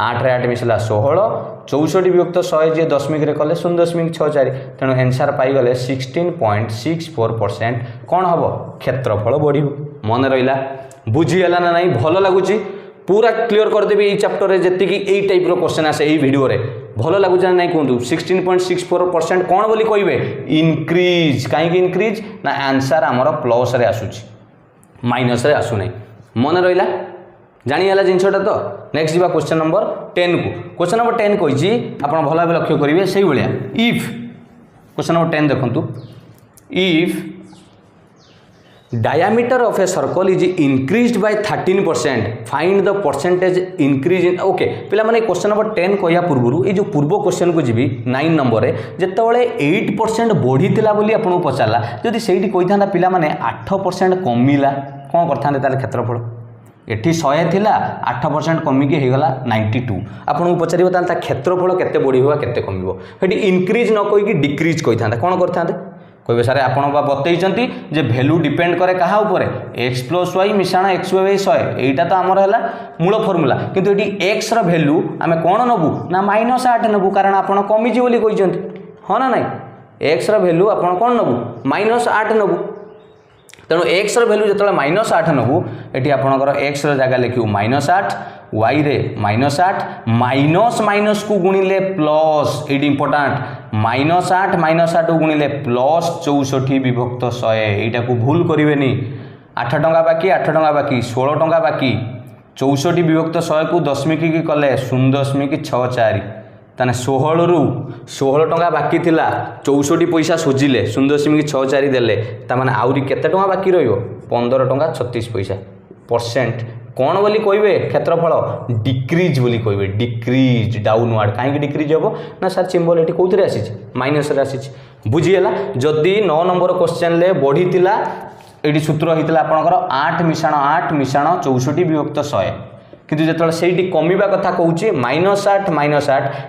8 रे 8 मिसला 16 64 विभक्त 100 जी दशमिक रे कले 0.64 तेणु आंसर पाईगले 16.64% कौन हम क्षेत्रफल बढ़ मन रहा बुझीगला ना नहीं भल लगुच पूरा क्लियर करदेवी ये चैप्टर रे जति की टाइप रो क्वेश्चन आसे ये वीडियो रे भल लगुच ना नहीं कहूँ 16.64% कौन बोली कहे इनक्रीज कहीं इनक्रीज ना आंसर आमर प्लस रे आसूची माइनस रे आसु नहीं मन रहा जानीगला जिनसटा तो नेक्स्ट जी क्वेश्चन नंबर 10 को क्वेश्चन नंबर 10 कही आप भल भाव लक्ष्य करेंगे से भाया इफ क्वेश्चन नंबर 10 देखु if diameter of a circle is increased by 13% find the percentage increase in okay पिला माने क्वेश्चन नंबर 10 कहया पूर्व ये जो पूर्व क्वेश्चन को जीवी 9 नंबर रे जेतेबेले 8% बढ़ीतिला बोली आपन पचारला जदि सेठी कहिथांदा पिला माने 8% कमिला कोन करथांदे ताले क्षेत्रफल एठी 100 थिला 8% कमिके हेगला 92 आपन पचारिबो ताले ता क्षेत्रफल केते बढ़ीबो केते कमिबो हेठी इंक्रीज न कहि कि डिक्रीज कहिथांदा कोन करथांदे कहे सारे आपन बतईचंती जे वैल्यू डिपेंड करे कहा ऊपर x+y मिशाण xy/100 एटा तो आमर है मूल फर्मूला किंतु एटी x रो वैल्यू आमे कोन नबु ना -8 नबु कारण आपन कमिजी बोली कहिचंती हाँ ना नहीं x रो वैल्यू आपन कोन नबु -8 नबु तेणु x रो वैल्यू जतले -8 नबु एटी आपनकर x रो जगह लिखिउ -8 y रे -8 माइनस माइनस को गुणिले प्लस ये इंपोर्टाट -8 को गुणिले प्लस 64 विभक्त 100 यहाँ को भूल करें 8 टंका बाकी 8 टंका बाकी 16 टंका बाकी 64 विभक्त 100 को दशमिक की कले 0.64 ताने 16 रु 16 टंका बाकी थिला 64 पैसा सुझिले 0.64 देले ताने आउरी केते टंका बाकी रहिबो 15 टंका 36 पैसा परसेंट कौन बोली कहे क्षेत्रफल डिक्रीज बोली कहे डिक्रीज डाउनवर्ड कहीं डिक्रीज हम ना सर सिंबल ये कौन आसी माइनस आसी बुझीगला जदि 9 नंबर क्वेश्चन ले बढ़ी ये सूत्र होता आपंकर 8 मिशाण 64 विभक्त 100 किंतु जो से कमिबा कथा कहूँ -8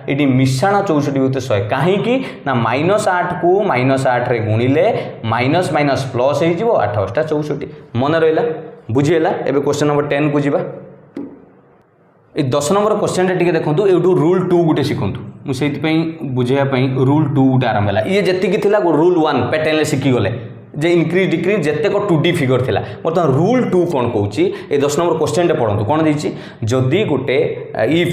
ये मिशाण 64 विभक्त 100 कहीं ना -8 को -8 रे गुणिले माइनस माइनस प्लस हो 8 64 मन रहा बुझीगला एबे क्वेश्चन नंबर 10 को जीवा 10 नंबर क्वेश्चन टे देखो यूँ रूल 2 गोटे शिखु मुझे बुझाई रूल 2 गोटे आरंभ है ये जी थी रूल 1 पैटर्न शिखीगले जे इनक्रीज डिक्रीज जिते 2D फिगर थिला बर्तमान रूल 2 कौन कहूँ ये 10 नंबर क्वेश्चन पढ़ू कौन देती जदि गोटे if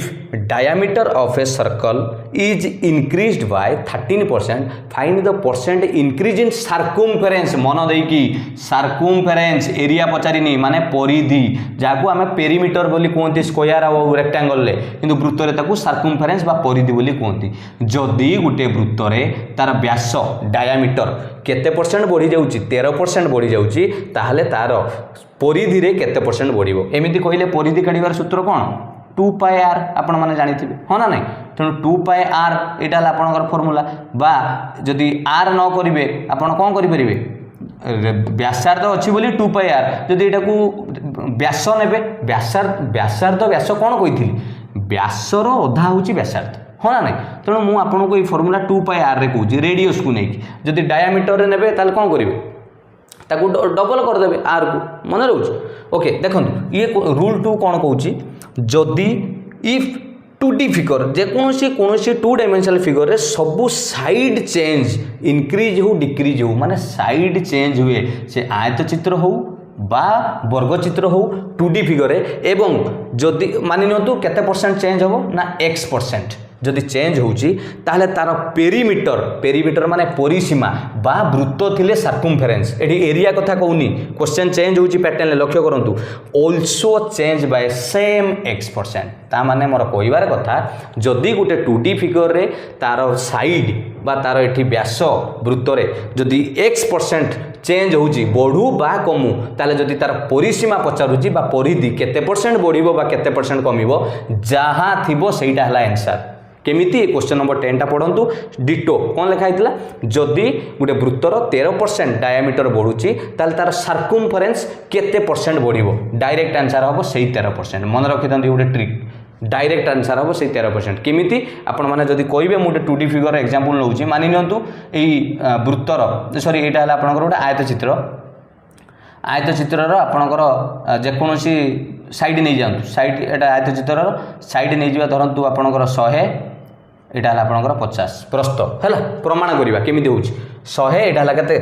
diameter of a circle is increased by 13% find the percent increase in circumference मन देकी सार्कुमफेरेंस एरिया पचारिनी माने परिधि जहाँ आम पेरीमीटर बोली कहते स्क्वायर और रेक्टांगल किंतु वृत्तरे ताकू सार्कुमफेरेंस बा परिधि बोली कहती जदि गोटे वृत्तरे तार व्यास डायमीटर केते परसेंट बढ़ी जाउची 13% बढ़ी जाउची ताहले तार परिधि रे केते परसेंट बढ़िबो एमिति कहिले परिधि काढिबार सूत्र कोन टू पाए आर आपण मैंने जानी हाँ ना नहीं तेणु टू पाए आर यहाँ आपंकर फर्मूला बा जदि आर न करेंगे आपड़ कौन करेंगे व्यासार्ध अच्छी बोली टू पाए आर जदि यहाँ को व्यास ने व्यासार्ध व्यास कौन कही व्यासर अधा हूँ व्यासार्ध हाँ ना नहीं तेणु मुझे आपको ये फर्मूला टू पाए आर रे कहूँ रेडियस को लेकिन जदि डायामीटर ने कौन करेंगे ताकू डबल करदे आर को मन रोच ओके देखो ये रूल टू कौन कौन जदि इफ 2D फिगर जेकोसी टू डायमेंशनल फिगर रे सबू साइड चेंज इनक्रीज हो डिक्रीज हो माने साइड चेंज हुए से आयत चित्र हो बा वर्ग चित्र हो 2D फिगर रे एवं जदि मानि नियंतु केते परसेंट चेंज हो ना x% जदि चेंज होची ताहले तार पेरीमीटर माने परिसीमा बा वृत्त थिले सर्कमफेरेंस एठी एरिया कथा कहूनी क्वेश्चन चेंज होची पैटर्न लक्ष्य करंतु also change bye same x% ता माने मोर कहिबार कथा जदि गुटे 2D फिगर रे तार साइड बा तार एठी व्यास वृत्त रे जदि x% चेंज होची बढ़ू बा कमु ताले जदि तार परिसीमा पचारुची बा परिधि केते परसेंट बढ़िबो बा केते परसेंट कमिबो जहाँ थिबो सेटा हला आंसर केमिति क्वेश्चन नंबर 10 टा पढ़ंतु डिटो कौन लिखा होता जदि गोटे वृत्तर 13% डायमीटर बढ़ुची ताल तार सर्कमफेरेंस केते परसेंट बढ़िबो डायरेक्ट आंसर हम से 13% मन रखी गोटे ट्रिक डायरेक्ट आंसर हम से 13% केमिति आपण माने जदि कहबे मु 2D फिगर एग्जांपल नउची मानि नियंतु एई वृत्तर सॉरी एटा हला आपनकर गोटे आयत चित्रर आपनकर जेकोसी साइड नहीं जातु साइड एटा आयत चित्रर साइड नहीं जा धरतु आपनकर 100 एटा हला आपनकर 50 प्रस्थ हैला प्रमाण करिबा केमिति होउची 100 एटा हला केते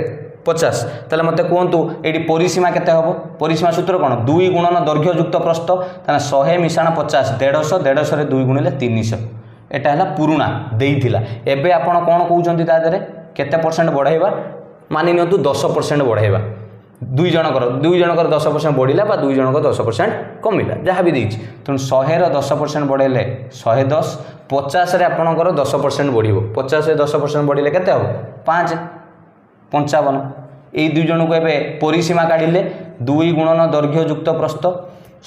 50 ताले मते कोहंतु एडी परिसीमा केते हबो परिसीमा सूत्र कोन 2 गुणन दैर्घ्य युक्त प्रस्थ ताने 100 मिशाण 50 150 रे 2 गुणिले 300 एटा हला पुरुणा देइथिला एबे आपण कोन कहउचंती ता देरे केते परसेंट बढ़ाइबा मानि नियंतु 10% बढ़ाइबा दुई जनकर 10% बढ़िला बा दुई जनकर 10% कमिला जहाँ भी देछि तेणु 100 रो 10% बढ़ेले 110 50 रे आपणकर 10% बढ़िबो 50 रे 10% बढ़िले केते हो 5 55 एई दुई जन को एबे परिसीमा काढिले 2 गुणन दैर्घ्य युक्त प्रस्थ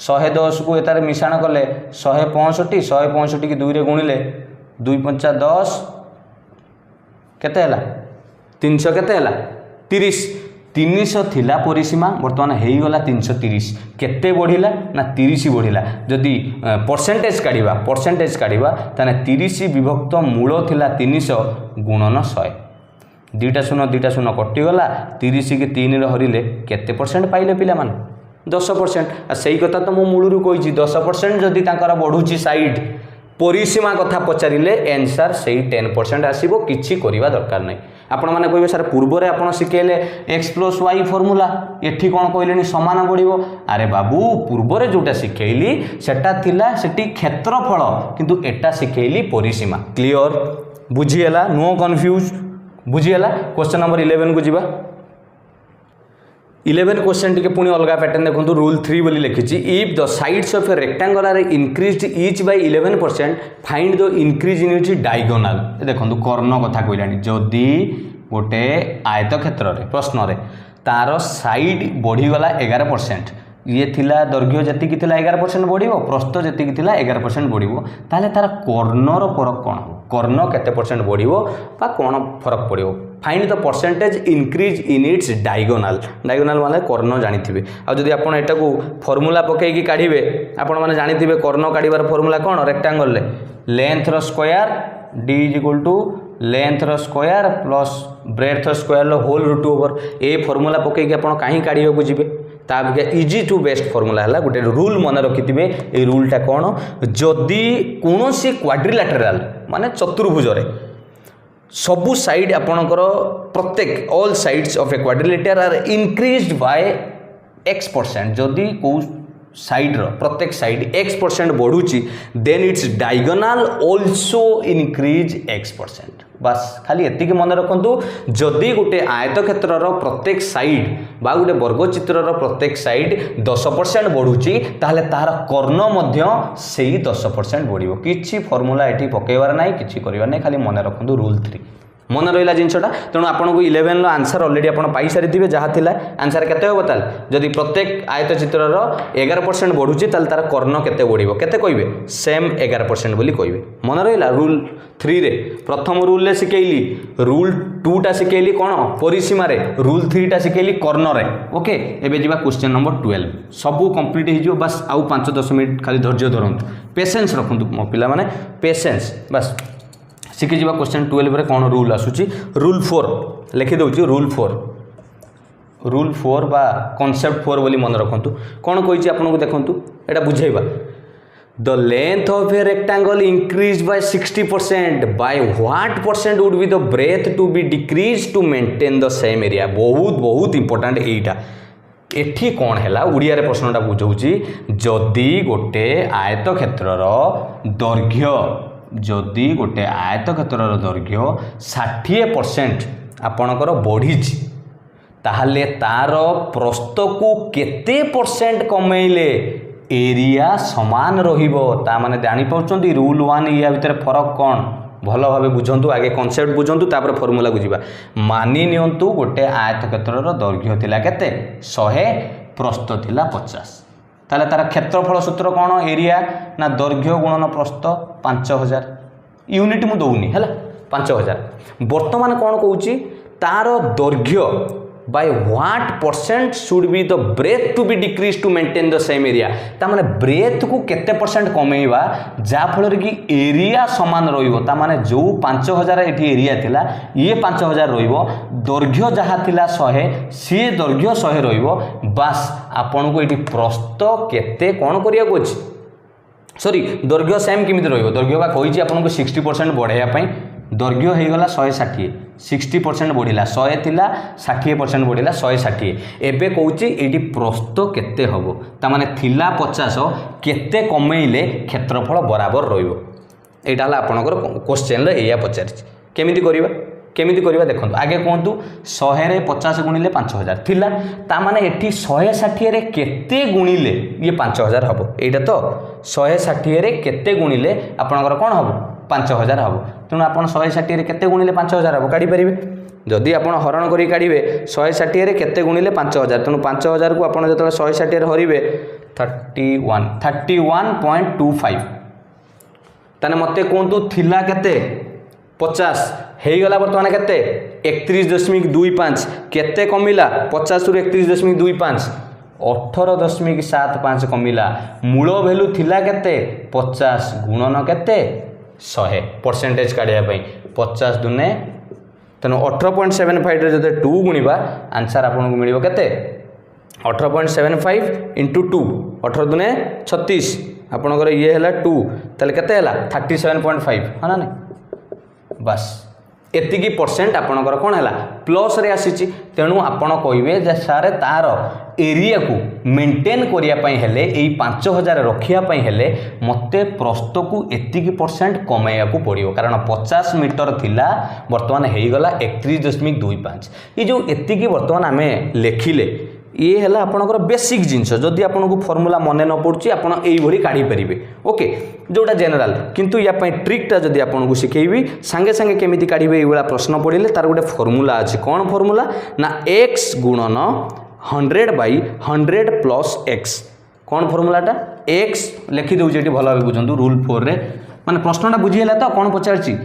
110 को एतारे मिश्रण कले 165 की 2 रे गुणिले 2 5 10 केते हला 300 केते हला 30 300 थिला परिसीमा बर्तमान हेगला 330 केते बढ़िला ना 30 बढ़िला जदि परसेंटेज काढ़ा ताने 30 विभक्त मूल थिला 300 गुणन 100 दुईटा शून्य कटिगला 30 की 3 रे हरिले केते परसेंट पाइले पिला माने 10% सही कथा तो मो मूलरू कहिछि 10% जदि तांकर बढ़ुची साइड परिसीमा कथा पचारिले आंसर सही 10% आसीबो किछि करिवा दरकार नै आपण माने कहबे सर पूर्व रे आपण सिखेले x + y फॉर्मूला एठी कोन कहलेनी समान बढ़िबो अरे बाबू पूर्व रे जोटा सिखेली सेटा थिला सेठी क्षेत्रफल किंतु एटा सिखेली परिसीमा क्लियर बुझियला नो कंफ्यूज बुझियला क्वेश्चन नंबर 11 को जीवा 11 क्वेश्चन टिके पुणी अलग पैटर्न देखो रूल 3 बोली लिखी if the sides of a rectangle are increased each by 11% find the increase in its diagonal देखो कर्ण कथा कहलानी जदि गोटे आयत क्षेत्र रे प्रश्न रे तार साइड बढ़ीगला 11% ये थिला दैर्घ्य जति थिला 11% बढ़िबो प्रस्थ जति थिला 11% बढ़िबो ताले तार कर्णर फरक कोन कर्ण केते परसेंट बढ़िबो बा कोन फरक पड़िबो find the percentage increase in its diagonal माने कर्ण जानिथिबे आ जदि आपण एटा को फार्मूला पके की काढिबे आपण माने जानिथिबे कर्ण काढिबार फार्मूला कोन रेक्टेंगल ले लेंथ रो स्क्वायर d = लेंथ रो स्क्वायर प्लस ब्रेड्थ स्क्वायर लो होल रूट ओवर ए फार्मूला पके की आपण काहे काढिबे को जिबे ताबे इजी टू बेस्ट फार्मूला है गोटे रूल मन रखिथिबे ए रूलटा कोन जदि कोनोसी क्वाड्रिलैटरल माने चतुर्भुज रे सबु साइड आपणकर प्रत्येक all sides of a quadrilateral are increased by x% जदि को साइड रो प्रत्येक साइड x% बढ़ुची then its diagonal also increase x% बस खाली एतिक मन रखंतु जदि गोटे आयत क्षेत्र रो प्रत्येक साइड बा गोटे वर्ग चित्र रो प्रत्येक साइड 10% बढ़ुची ताहले तार कर्ण मध्य सेही 10% बढ़िबो किछि फार्मूला एठी पकेवार नाही किछि करिवार नाही खाली मन रखंतु रूल 3 मन रहा जिनसा तेणु आपको 11 आंसर अलरेडी आप पाई सारी जहाँ थी आंसर केते हम ताल जदि प्रत्येक आयतचित्रर 11% बढ़ुची तार कर्ण केते बढ़िबो केते कहबे सेम 11% बोली कहबे मन रहा रूल 3 रे प्रथम रूल शिखेली रूल 2 टा शिखेली कौन परिसीमा रे रूल 3 टा शिखेली कर्ण रे ओके एबे जीवा क्वेश्चन नंबर 12 सबू कंप्लीट हो बस आउ 5-10 मिनिट खाली धैर्य धरंतु पेशेंस रखंतु मो पिला माने पेशेंस बस शिखी जा क्वेश्चन 12 रे कौन रूल आसूची रूल 4 लिखि दउची रूल 4 बा कॉन्सेप्ट 4 बोली मन रखंतु कौन कहिची आपनको देखंतु एटा बुझाइबा the length of a rectangle increase by 60% by what percent would be the breadth to be decrease to maintain the same area बहुत इंपोर्टेंट एटा एठी कौन है उड़िया रे प्रश्नटा बुझाउची जदि गोटे आयत क्षेत्रर दैर्घ्य जदि गोटे आयत क्षेत्रर दैर्घ्य 60% आपणकर बढ़ी ताहले तार प्रस्थ को केते परसेंट कमेले एरिया समान रहिबो ता माने जानि पाउछंती रूल 1 या भितर फरक कौन भल भाव बुझंतु आगे कॉन्सेप्ट बुझंतु तापर फॉर्मूला को जीवा मानि नियंतु गोटे आयत क्षेत्रर दैर्घ्य थिला केते 100 प्रस्थ थिला 50 ताले तार क्षेत्रफल सूत्र कौन एरिया ना दैर्घ्य गुणन प्रस्थ 5000 यूनिट मु दउनी हैला 5000 वर्तमान कौन कहूची तार दैर्घ्य by what percent should be the breadth to be decrease to maintain the same area ता माने ब्रेथ को केते परसेंट कमेइबा जा फल कि एरिया समान रहिबो ता माने जो 5000 एठी एरिया थिला ये 5000 रहिबो दैर्घ्य जहा थिला 100 सी दैर्घ्य 100 रहिबो बस आपन को एठी प्रस्थ केते कोन करिया कोछि सॉरी दैर्घ्य सेम किमिति रहिबो दैर्घ्य बा कहिछि आपन को 60% बढ़ाया पई दैर्घ्य होईगला 160 60% बढ़िला 100 थिला 60% बढ़िला 160 एबे कहूची एटी प्रस्थ केते हबो ता माने थिला 50 केते कमेइले क्षेत्रफल बराबर रहिबो एटा हला आपनकर क्वेश्चन रे एया पचारछि केमिति करिबा देखंतु आगे कहंतु 100 रे 50 गुणिले 5000 थिला ता माने एठी 160 रे केते गुणिले ये 5000 हबो एटा तो 160 रे केते गुणिले आपनकर कोन हबो 5000 हम तेणु आप 160 रे केते गुणिले 5000 हम काढ़ी पारे जदि आप हरण करी काढ़े 160 रे केते गुणिले 5000 तेणु 5000 को आप जो 160 रे हरिवे 31.25 ताने मते कहतु थिला केते 50 हेगला बर्तमान केते 31.25 केते कमिला 50 रु 31.25 18.75 कमिला मूल भैल्यू थिला केते 50 गुणन केते 100 परसेंटेज काढ़िया 50 दुने तेणु 18.75 रे जदि 2 गुणिबा आंसर आपको मिलिबो केते 18.75 इंटू 2 18 दुने 36 आपनकर ये हैला 2 ताले केते हैला 37.5 है ना बस एतिकी परसेंट आपनकर कोन हैला प्लस रे आसीची तेणु आपण कहिबे जे सारे तार एरिया को मेंटेन करिया पई हेले एई 5000 रखिया पई हेले मते प्रस्थ को एतिकी परसेंट कमाया को पड़ियो कारण 50 मीटर थिला वर्तमान हेई गला 31.25 ये जो एतिकी वर्तमान आमे लेखिले ये है आपनकर बेसिक जिनस जदि आपको फॉर्मूला मन न पड़ुची आपन एई भरी काढ़ी परिबे ओके जोटा जनरल किंतु या पई ट्रिकटा जदि आपको शिखेबी सांगे सांगे केमिति काढ़िबे एइबा प्रश्न पड़िले तार गोटे फॉर्मूला अछि कोन फॉर्मूला ना x गुणन 100/100 प्लस x कौन फॉर्मूलाटा x लिखि दउछि एटी भलो बुझंतु रूल 4 रे माने प्रश्नटा बुझियला तो कोन पचारछि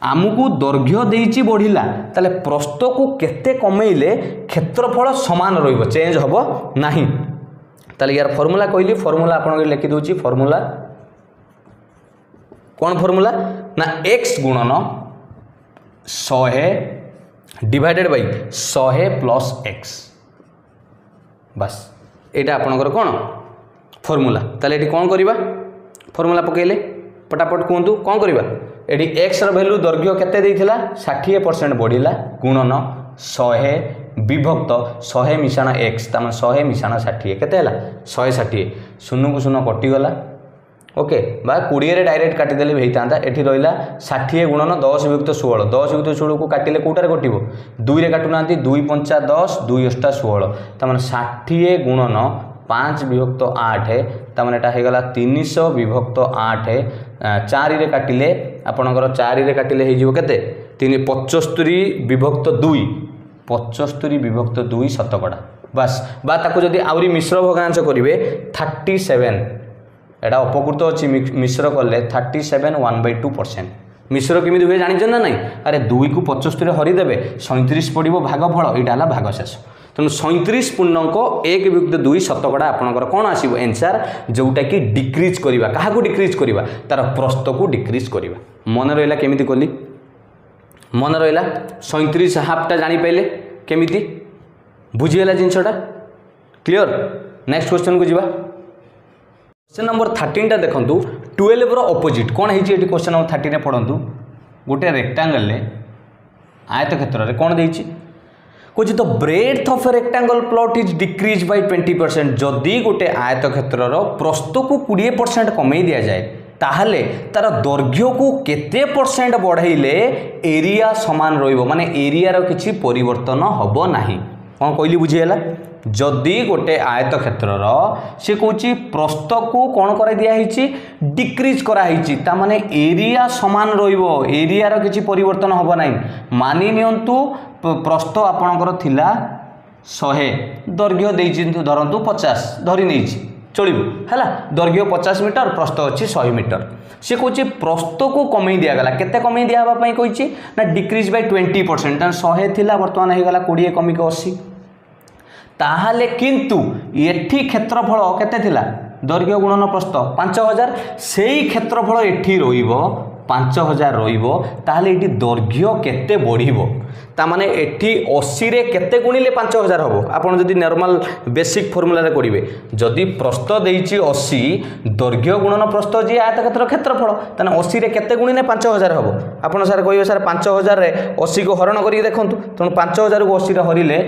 आमको दैर्घ्य देइछि बढ़िला ताले प्रस्थ को केते कमेइले क्षेत्रफल समान रहिबो चेंज हबो नाही ताले यार फॉर्मूला कहली फॉर्मूला आपन लिखि दउछि फॉर्मूला कौन फॉर्मूला ना x गुणन 100 डिवाइडेड बाय 100 प्लस x बस एटा आपनकर कोन फॉर्मूला ताले एटी कोन करिबा फॉर्मूला पकेले पटापट कहतु कौन करवा एटी एक्स वैल्यू दैर्घ्य केते देइथिला 60% बढ़िला गुणन 100 विभक्त 100 मिशाण एक्स ताम 100 मिशाण 60 केते हला 160 शून्य को शून्य कटिगला ओके बा 20 रे डायरेक्ट काटिदेले होता एठी रहिला 60 गुणन 10 विभक्त 16 10 विभक्त 16 को काटिले कोटारे कटिबो 2 रे काटुना 2 5 10 2 8 16 ताम 60 गुणन 5 विभक्त 8 ताम एटा हेगला 300 विभक्त 8 चारि रे काटिले आपणकर 4 रे काटिले हो केते 3 75 विभक्त 2 75 विभक्त 2 शतकड़ा बस बा ताको जदि आउरी मिश्र भग्नांश करिवे 37 एटा अपकृत अछि मिश्र कले 37 1/2%। मिश्र केमी हुए जानी ना नहीं अरे 2 को 75 हरी देबे 37 पड़ो भागफल यहाँ है भागशेष तेणु 37 पूर्णांक 1/2 शतकड़ा आपंकर कौन आसो एनसार जोटा कि डिक्रिज करवा क्या डिक्रिज करवा तार प्रस्त को डिक्रिज करवा मन रहा केमी कली मन रहा 37 हाफटा जापारे केमी बुझीगला जिनसटा क्लीयर। नेक्स्ट क्वेश्चन को जीवा क्वेश्चन नंबर 13 टा देखंतु 12 रो ऑपोजिट कौन है क्वेश्चन नंबर 13 पढ़ंतु गोटे रेक्टांगल आयत क्षेत्र में कौन देछि कुछ तो breadth of A rectangle plot is decrease by 20% जदि गोटे आयत क्षेत्र प्रस्थ को 20% कमे दिया जाए ताहले तार दैर्घ्य को केते परसेंट बढ़ाइले एरिया समान रहिबो माने एरिया रो किछि परिवर्तन हबो नाही कौन कहली बुझीगला जदि गोटे आयत क्षेत्र सी कौच प्रस्थ को कौन कर दिखाई डिक्रीज कराई ताने एरिया समान एरिया रो किछि परिवर्तन हम ना मानि नियंतु प्रस्थ आपणकर थिला 100 दैर्घ्य देइचिंतु धरंतु 50 धरी नहीं चलो है दैर्घ्य 50 मीटर प्रस्थ अच्छी 100 मीटर सी कौच प्रस्थ को कमे दिगला केते कमे दियाबाई कही ना डिक्रीज बाय 20% 100 थिला बर्तमान हो गला 20 कमिक 80 ताहले किंतु एठी क्षेत्रफल केते थिला दैर्घ्य गुणन प्रस्थ 5000 सेही क्षेत्रफल एठी रहिबो 5000 रहिबो ताहले एठी दैर्घ्य केते बढ़िबो तामाने एठी 80 रे केते गुणिले 5000 हबो आपण जदि नॉर्मल बेसिक फार्मूला रे करिवे जदि प्रस्थ देइची 80 दैर्घ्य गुणन प्रस्थ जे आयत क्षेत्रफल ताने 80 रे केते गुणिले 5000 हबो आपण सर कहियो सर 5000 रे 80 को हरण करी देखंतु तण 5000 को 80 रे हरिले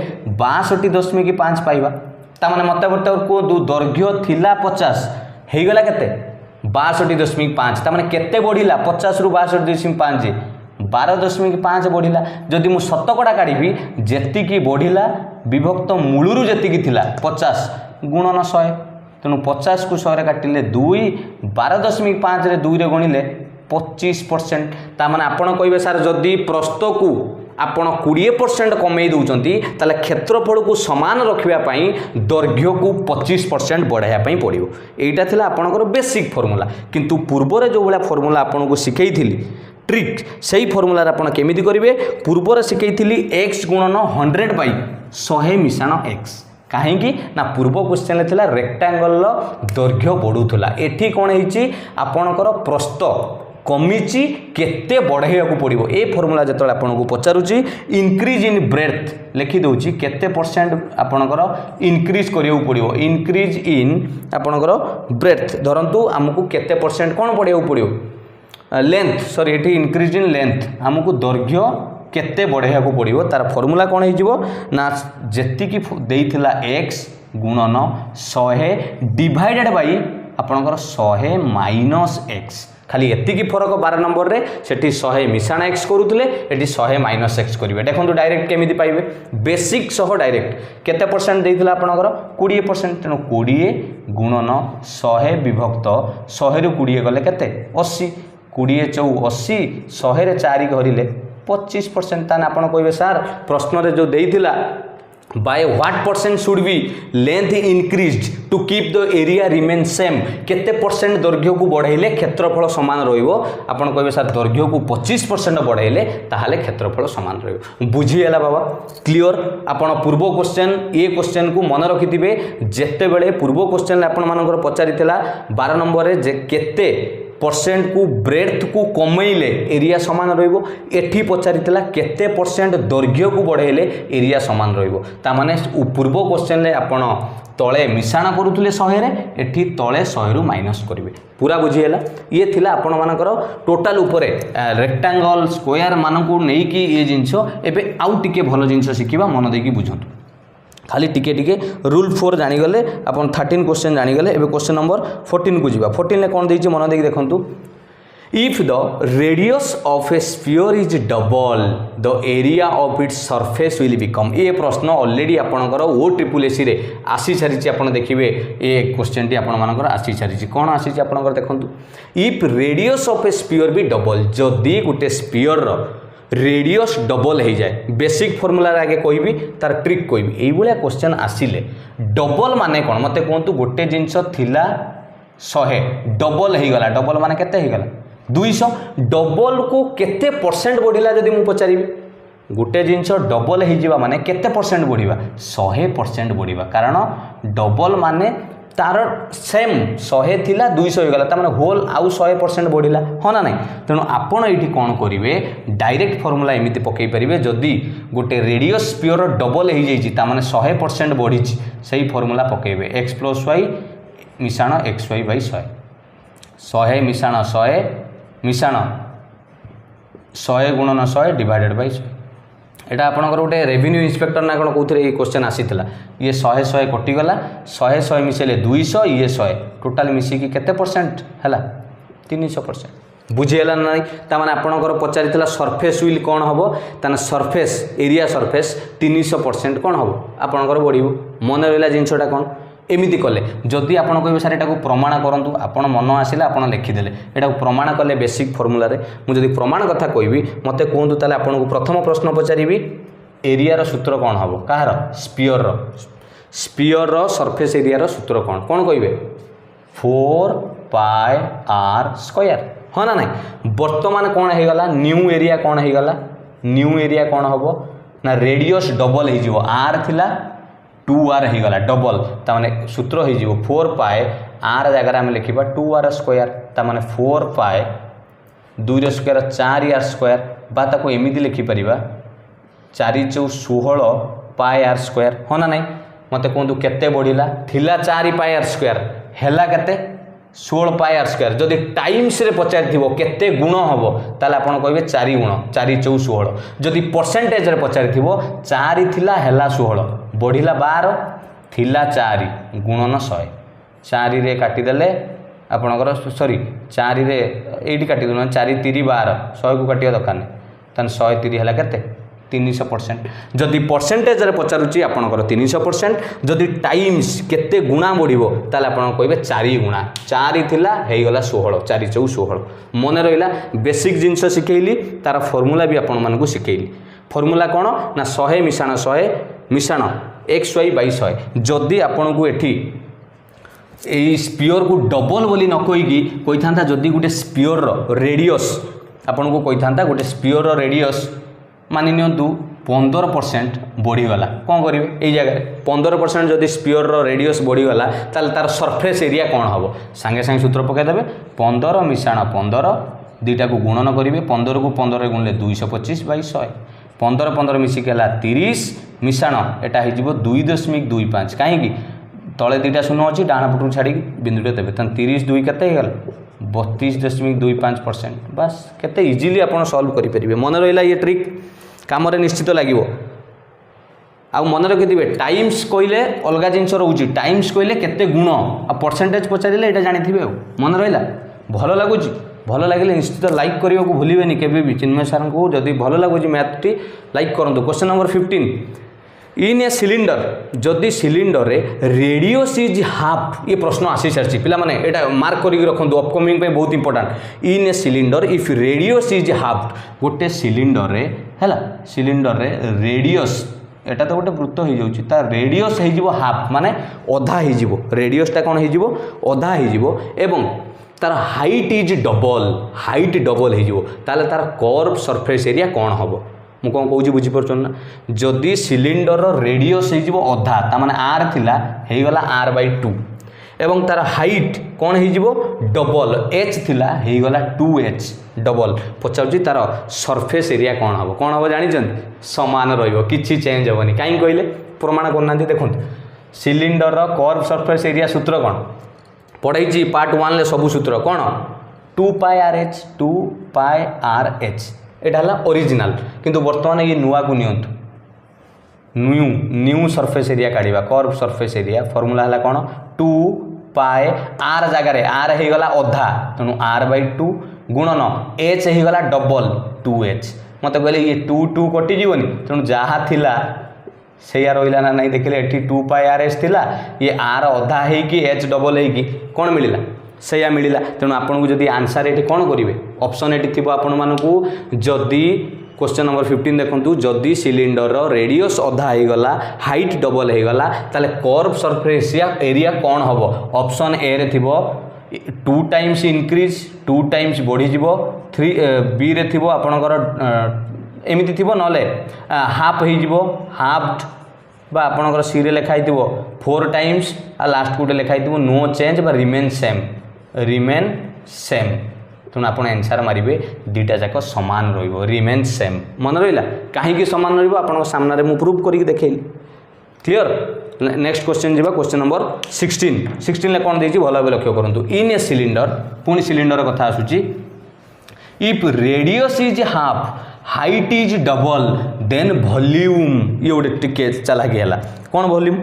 62.5 पाइबा तामाने मते बर्त को दैर्घ्य थिला 50 हेई गला केते 62.5 तामाने केते बढ़िला 50 रु 62.5 12.5 बढ़िला जदि मु शतकड़ा काढ़ी जेतिकी बढ़िला विभक्त मूलरू जेतिकी थिला 50 गुणन 100 तेणु 50 को 100 रे काटिले 2 12.5 रे 2 रे गणिले 25% तामाने आपण कहिबे सर जदि प्रस्थ को आपण 20% कमे दउचंती ताले क्षेत्रफल को समान रखिबा पई दैर्घ्य को 25% बढ़ाया पई पड़िबो एटा थिला आपणकर बेसिक फार्मूला किंतु पूर्व रे जो वाला फार्मूला आपन को सिखैथिली ट्रिक सही फार्मूला आपण केमिति करिवे पूर्व रे सिखैथिली x गुणन 100/100 मिशाण x कहीं ना पूर्व क्वेश्चन थिला रेक्टांगल दैर्घ्य बढ़ुला एठी कोन हेची आपणकर प्रस्थ कमिची केते बढ़ाइया पड़ो ए फर्मूला जो आपन को पचारुची इनक्रीज इन ब्रेथ लिखि दउची केते परसेंट आपनकर इनक्रीज करियो पड़ो इनक्रीज इन आपनकर ब्रेथ धरंतु हमकु केते परसेंट कोन पड़ियो पड़ो लेंथ सॉरी एठी इनक्रीज इन लेंथ हमकु दैर्घ्य केते बढ़ाइया पड़ो तार फर्मूला कोन हिजिवो ना जेति की देइथिला x गुणन 100 डिवाइडेड बाय आपनकर 100 माइनस x खाली एतिकी फरक 12 नंबर रे सेठी 100 मिशाण x करूतले एठी 100 माइनस x करिवे देखंतु डायरेक्ट केमिति पाइबे बेसिक सह डायरेक्ट केते परसेंट देइथिला आपनकर 20% तेनो 20 गुणन 100 विभक्त 100 रु 20 गले केते 80 20 चौ 80 100 रे 4 घरिले 25% ताने आपण कहिबे सर प्रश्न रे जो देइथिला by what percent should be length increased to keep the area remain same केते परसेंट दैर्घ्य को बढ़ाइले क्षेत्रफल समान रहिबो आपण कहबे सर दैर्घ्य को 25% बढ़ाइले ताहाले क्षेत्रफल समान रहिबो बुझिएला बाबा क्लियर आपण पूर्व क्वेश्चन ए क्वेश्चन को मन रखिथिबे जेते बेले पूर्व क्वेश्चन आपण मानकर पचारिथिला 12 नंबर रे जे केते परसेंट को ब्रेथ को कमेले एरिया समान रहिबो एठी पचारिथिला केते परसेंट दैर्घ्य को बढ़ाइले एरिया समान रहिबो ता माने पूर्व क्वेश्चन रे आपण तळे मिशाण करूथले 100 रे एठी तळे 100 रु माइनस करिवे पूरा बुझिएला ये थिला आपण मानकर टोटल ऊपरे रेक्टेंगल स्क्वायर मानकू नेई की ये जिंसो एबे आउ टिके भलो जिंसो सिखिबा मन देकी बुझंतु खाली टिके टिके रूल 4 जानीगले अपन 13 क्वेश्चन जानीगले एबे क्वेश्चन नंबर 14 को जीवा 14 ले कोन देइछि मन देकी देखंतु If the radius of a sphere is double, the area of its surface will become. ये प्रश्न ऑलरेडी आपणकर ओ ट्रिपल एसी रे आसी सारी आपण देखिए ये क्वेश्चन टी आपण मानकर आसी सारी कौन आसी आपणकर देखंतु if radius of A sphere भी डबल जदि गोटे स्फीयर रेडियस डबल हो जाए बेसिक फॉर्मूला आगे कहबी तार ट्रिक कहबी यही भाया क्वेश्चन आसिले डबल माने कौन मते कहतु गोटे जिनस थिला 100 डबल हो गला डबल माने केते हो गला 200 डबल को केते परसेंट बढ़िला जदि मु पचारि गोटे जिनस डबल हो माने केते परसेंट बढ़िबा 100% बढ़िबा कारण डबल माने तार सेम 100 थिला 200 हो गला ता माने होल आउ 100% बढ़िला हाँ ना नहीं तेणु आपण ये कौन करेंगे डायरेक्ट फॉर्मूला एमती पकई पारे जदि गोटे रेडियस स्फीयर डबल हो जाए 100% बढ़ी से फॉर्मूला पकेबे एक्स प्लस वाई मिशाण एक्स वाई बाई 100 100 मिशाण 100 मिशाण 100 गुणन 100 डिवाइडेड बाई 100 एटा आपनकर गोटे रेवेन्यू इंस्पेक्टर ना कौन कौन ये क्वेश्चन आसीला ये 100 100 कटिगला 100 100 मिसेले 200 ये 100 टोटाल मिसिकी केते परसेंट है 300% बुझीगला ना ताने आपनकर पचारिला सरफेस विल कौन हम ताने सरफेस एरिया सरफेस 300% कौन हम आपनकर बढ़िबो मन रहा जिनसटा कौन एमती कले जदि आपड़ कहे सार यहाँ प्रमाण करूँ आपड़ मन आसिले आप लिखिदे यहाँ प्रमाण कले बेसिक फर्मूला मुझे प्रमाण कथा कहि मत कहतु ताले आपको प्रथम प्रश्न पचारि एरिया सूत्र कौन हम कहार स्पीयर सरफेस एरिया सूत्र कौन कौन कहे 4 पाई आर स्क्वायर हाँ ना नहीं बर्तमान कौन हो गला न्यू एरिया कौन हो गला न्यू एरिया कौन हम ना रेडियस डबल हो आर थिला 2r हो गला डबल ताने सूत्र हो 4 पाए आर जगह आम लिखा 2r स्क्वायर ताने 4 पाए 2 स्क्वायर 4r स्क्वायर बात एमती लिखिपर 4 × 16 पाए आर स्क्वायर हाँ ना नहीं मत कहतु केते बढ़िला थिला 4 पाए आर स्क्वायर हैला केते 16 पाए आर स्क्वायर जदि टाइम्स रे पचारि केते गुण हम ताले आपण कहे 4 गुण 4 × 16 जदि परसेंटेज रे पचारि 4 थिला हैला 16 बढ़िला 12 थिला 4 गुणन 100 4 रे काटिदेले आपणकर सॉरी 4 रे एठी काटि दउन 4 3 12 100 को काटिया दरकार नहीं तान 130 हैला केते 300% जदि परसेंटेज रे पचारुची आपणकर 300% जदि टाइम्स केते गुणा बढ़िबो ताले आपण कहबे 4 गुणा 4 थिला हे गला 16 4 × 16 मन रहिला बेसिक जिंस सिखेइली तार फार्मूला भी आपण मानकु सिखेइली फार्मूला कोन ना 100 मिशाण 100 मिशाण एक्स वाई बाई 100 जदि आपण को एठी ए स्पीयर को डबल बोली न कहीकि कही था जदि गोटे स्पीयर रेडियस आपण को कही था गोटे स्पीयर रेडियस मानि नियंतु 15% बढ़ीगला कौन करेंगे यही जगह 15% जदि स्पीयर रेडियस बढ़ीगला ताल तार सरफेस एरिया कौन हम सांगे सांगे सूत्र पकईदे 15 मिशाण 15 दुईटा को गुणन करेंगे 15 को 15 गुणले 225 बाई 100 15 15 मिसिक है 30 मिशाण एटा हो 2.25 कहीं तले दुईटा शून्य अच्छी डाण पटू छाड़ी बिंदुटे देवे 30 2 के 32.25% बस केते इजीली आप सॉल्व करेंगे मन रहा ये ट्रिक काम निश्चित लगे आ मन रखिथे टाइम्स कहले अलग जिनस रोचे टाइम्स कहले केते गुण आ परसेंटेज पचारे ये जानी मन रहा भल लगुच भल लगे निश्चित लाइक करने को भूलें केवे चिन्मय सार को जदि भल लगुच मैथ टी लाइक करूँ क्वेश्चन नंबर 15 इन ए सिलिंडर जदि सिलिंडर रे रेडियस इज हाफ ये प्रश्न आसी सारी पिला माने एटा मार्क करके रखु अपकमिंग पे बहुत important in A cylinder if radius is half गोटे सिलिंडर रे हैला सिलिंडर रे रेडियस एटा तो गोटे वृत्त हो जाउची ता रेडियस हो हाफ माने अधा हो रेडियसटा कौन हो अधा हो एवं तार height is double height double हो तार कर्व सरफेस एरिया कौन हम मु कौन कौच बुझीपार ना जदि सिलिंडर रेडियस हो अधा ताने आर थिला हो गला आर बाई 2 एवं तार हाइट कौन हो डबल एच थिला हो गला 2h डबल पचार तार सरफेस एरिया कौन हम जानी सामान रही चेंज हेनी कहीं कहले प्रमाण करना देखो सिलिंडर कर्व सरफेस एरिया सूत्र कौन पढ़ाई पार्ट 1 ले सबू सूत्र कौन 2 पाई आर एच 2 पाई आर एच एटा है ओरिजिनल किंतु वर्तमान ये नुआ को नियंतु न्यू न्यू सरफेस एरिया काढ़ा कर्व सरफेस एरिया फॉर्मूला है कौन 2 पाए आर जगार आर हो गला अधा तेणु आर बाई 2 गुणन एच होगा डबल 2h मत कहले ये 2 2 कटिजोनी तेणु जहाँ थिला सैया रहा ना नहीं देखिले ये 2πrs थिला ये आर अधा होगी एच डबल होगी कौन मिलला सैया मिलला तेणु आपन को जदि आंसर ये कौन करेंगे ऑप्शन ये थी आपण मानू जदि क्वेश्चन नंबर 15 देखु जदि सिलिंडर रेडियस अधा होगला हाइट डबल होगला ताले कर्व सरफेस एरिया कौन हम ऑप्शन ए रे थी 2 टाइम्स इंक्रीज 2 टाइम्स बढ़ीज 3 बी रे थी आपणकर एमती थी ना हाफ हो हाफ बा आपणकर सी रे लिखाई 4 टाइम्स आ लास्ट गोटे लिखाई नो चेंज बा रिमेन सेम तेणु आप आंसर मारे दुईटा जाक सामान रिमेन सेम मन रहा कहीं सामान रहा सामने मुझे प्रूफ करके देखिए क्लीयर नेक्स्ट क्वेश्चन जी क्वेश्चन नंबर 16 कौन देखिए भल भाव लक्ष्य करूँ इन ए सिलिंडर पुणी सिलिंडर कथा आसूची if radius is half height is double then volume ये गोटे टिके चलाकी है कौन वॉल्यूम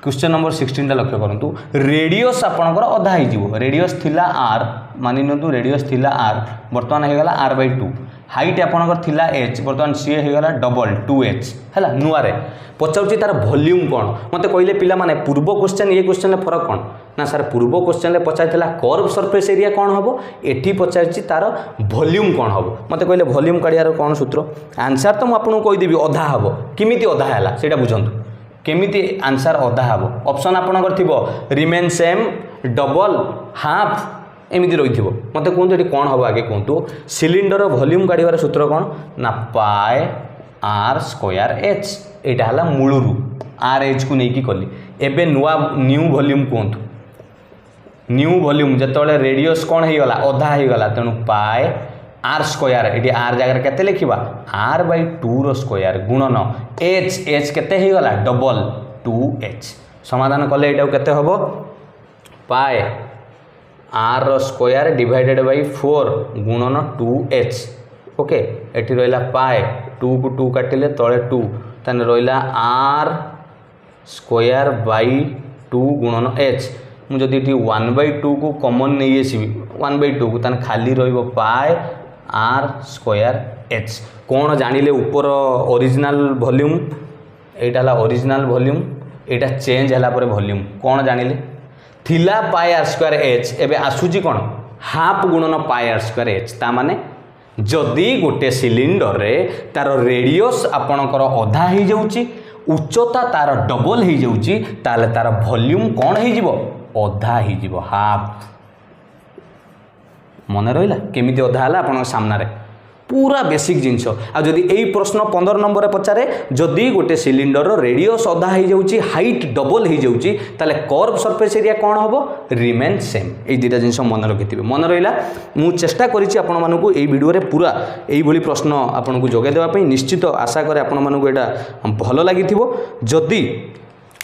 क्वेश्चन नंबर 16 लक्ष्य करूँ रेडियस आपणकर अधा हो रेडियस थिला आर मानि नियंतु रेडियस थिला आर बर्तमान होगला r/2 हाइट आपणकर थिला h बर्तमान सी होगला डबल 2h है नुआरे पचारूँ तार वॉल्यूम कौन मत कहले पिला माने पूर्व क्वेश्चन ये क्वेश्चन फरक कौन ना सर पूर्व क्वेश्चन पचार कर्व सरफेस एरिया कौन हम एटी पचार तार वॉल्यूम कौन हम मत कहले वॉल्यूम काढ़ियार कौन सूत्र आंसर तो मुझे कहीदेवी अधा हम किमिति अधा है से बुझंतु केमिति आंसर अधा हम ऑप्शन आपणकर थी रिमेन सेम डबल हाफ एमती रही मत कहतु ये कौन हम आगे कहतु सिलिंडर वॉल्यूम काढ़ार सूत्र कौन ना पाए आर स्क्वायर एच यहाँ है मूलरू आर एच को लेकिन कली एबे नुआ न्यू वॉल्यूम कहतु न्यू वॉल्यूम जिते रेडियस कौन होगला अधा होगला तेणु पाए आर स्क्वायर ये आर जगह केते लिखा r/2 रो स्क्वायर गुणन एच एच केते होगला डबल 2h समाधान कले ये केते हबो पाए आर रो स्क्वायर डिवाइडेड बाय 4 गुणन 2h ओके एटी रहिला पाए 2 को 2 काटिले तले 2 तने रहिला आर स्क्वायर बाय 2 गुणन h मुझे जदि 1/2 को कॉमन नहीं आसबि 1/2 को तने खाली रहिबो पाए आर स्क्वायर एच कौन जानिले ऊपर ओरिजिनल वॉल्यूम यहाँ है ओरिजिनल वॉल्यूम यहाँ चेंज है वॉल्यूम कौन जानिले थिला पाए आर स्क्वायर एच एबे आसूची कौन हाफ गुणन पाए आर स्क्वायर एच ता माने जदि गोटे सिलिंडर रे तार रेडियस आपणकर अधा हो जाउची उच्चता तार डबल हो जाउची ताले तार वॉल्यूम कौन हो अधा हो हाफ मन रहा केमिति अधा है आप सामने पूरा बेसिक जिनस आदि यही प्रश्न 15 नंबर पचारे जदि गोटे सिलिंडर रेडियस अधा हो जाउची हाइट डबल हो जाउची ताले कर्व सरफेस एरिया कौन हम रिमेन सेम ये दुटा जिन मन रखि मन रहा मु चेष्टा करिछि आपण मानकु एई वीडियो रे पूरा एई भली प्रश्न आपन को जोगे देबा पई निश्चित आशा करे आपण मानकु एटा भलो लागिथिबो जदि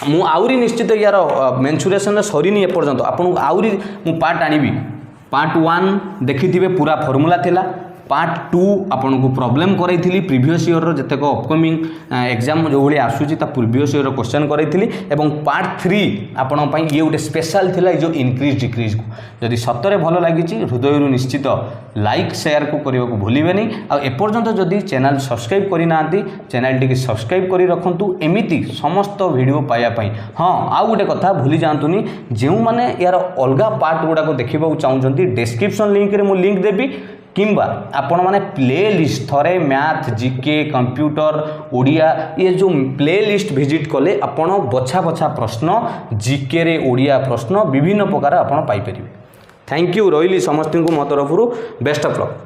मु आउरी निश्चित यार मेंसुरेशन सरीनी एपर्यंत आपन आउरी मु पार्ट आनिबी पार्ट 1 देखिथिबे पूरा फॉर्मूला थिला पार्ट 2 आपन को प्रॉब्लम करैथिली प्रीवियस ईयर रो जतेक अपकमिंग एग्जाम जो भली आसुची ता प्रीवियस ईयर रो क्वेश्चन करैथिली एवं पार्ट 3 आपन पई ये गोटे स्पेशल थिला जो इंक्रीज डिक्रीज को जदि सतरे भलो लागिची हृदय रु निश्चित लाइक शेयर को करियो को भूलिबे नहीं आ एपर्यंत जदि चैनल सब्सक्राइब करि नांती चैनल टी सब्सक्राइब करि रखंतु एमिति समस्त वीडियो पाया पई हां आ गोटे कथा भूली जांतुनी जेउ माने यार अलगा पार्ट गुडा को देखिबा चाहउचंती डिस्क्रिप्शन लिंक रे मु लिंक देबी किंबा आपण माने प्ले लिस्ट थरे मैथ जीके कंप्यूटर ओडिया ये जो प्ले लिस्ट विजिट कले आपण बछा बछा प्रश्न जीके रे ओडिया प्रश्न विभिन्न प्रकार आपण पाई परिबे। थैंक यू रहिली समस्त को मो तरफ बेस्ट ऑफ लक।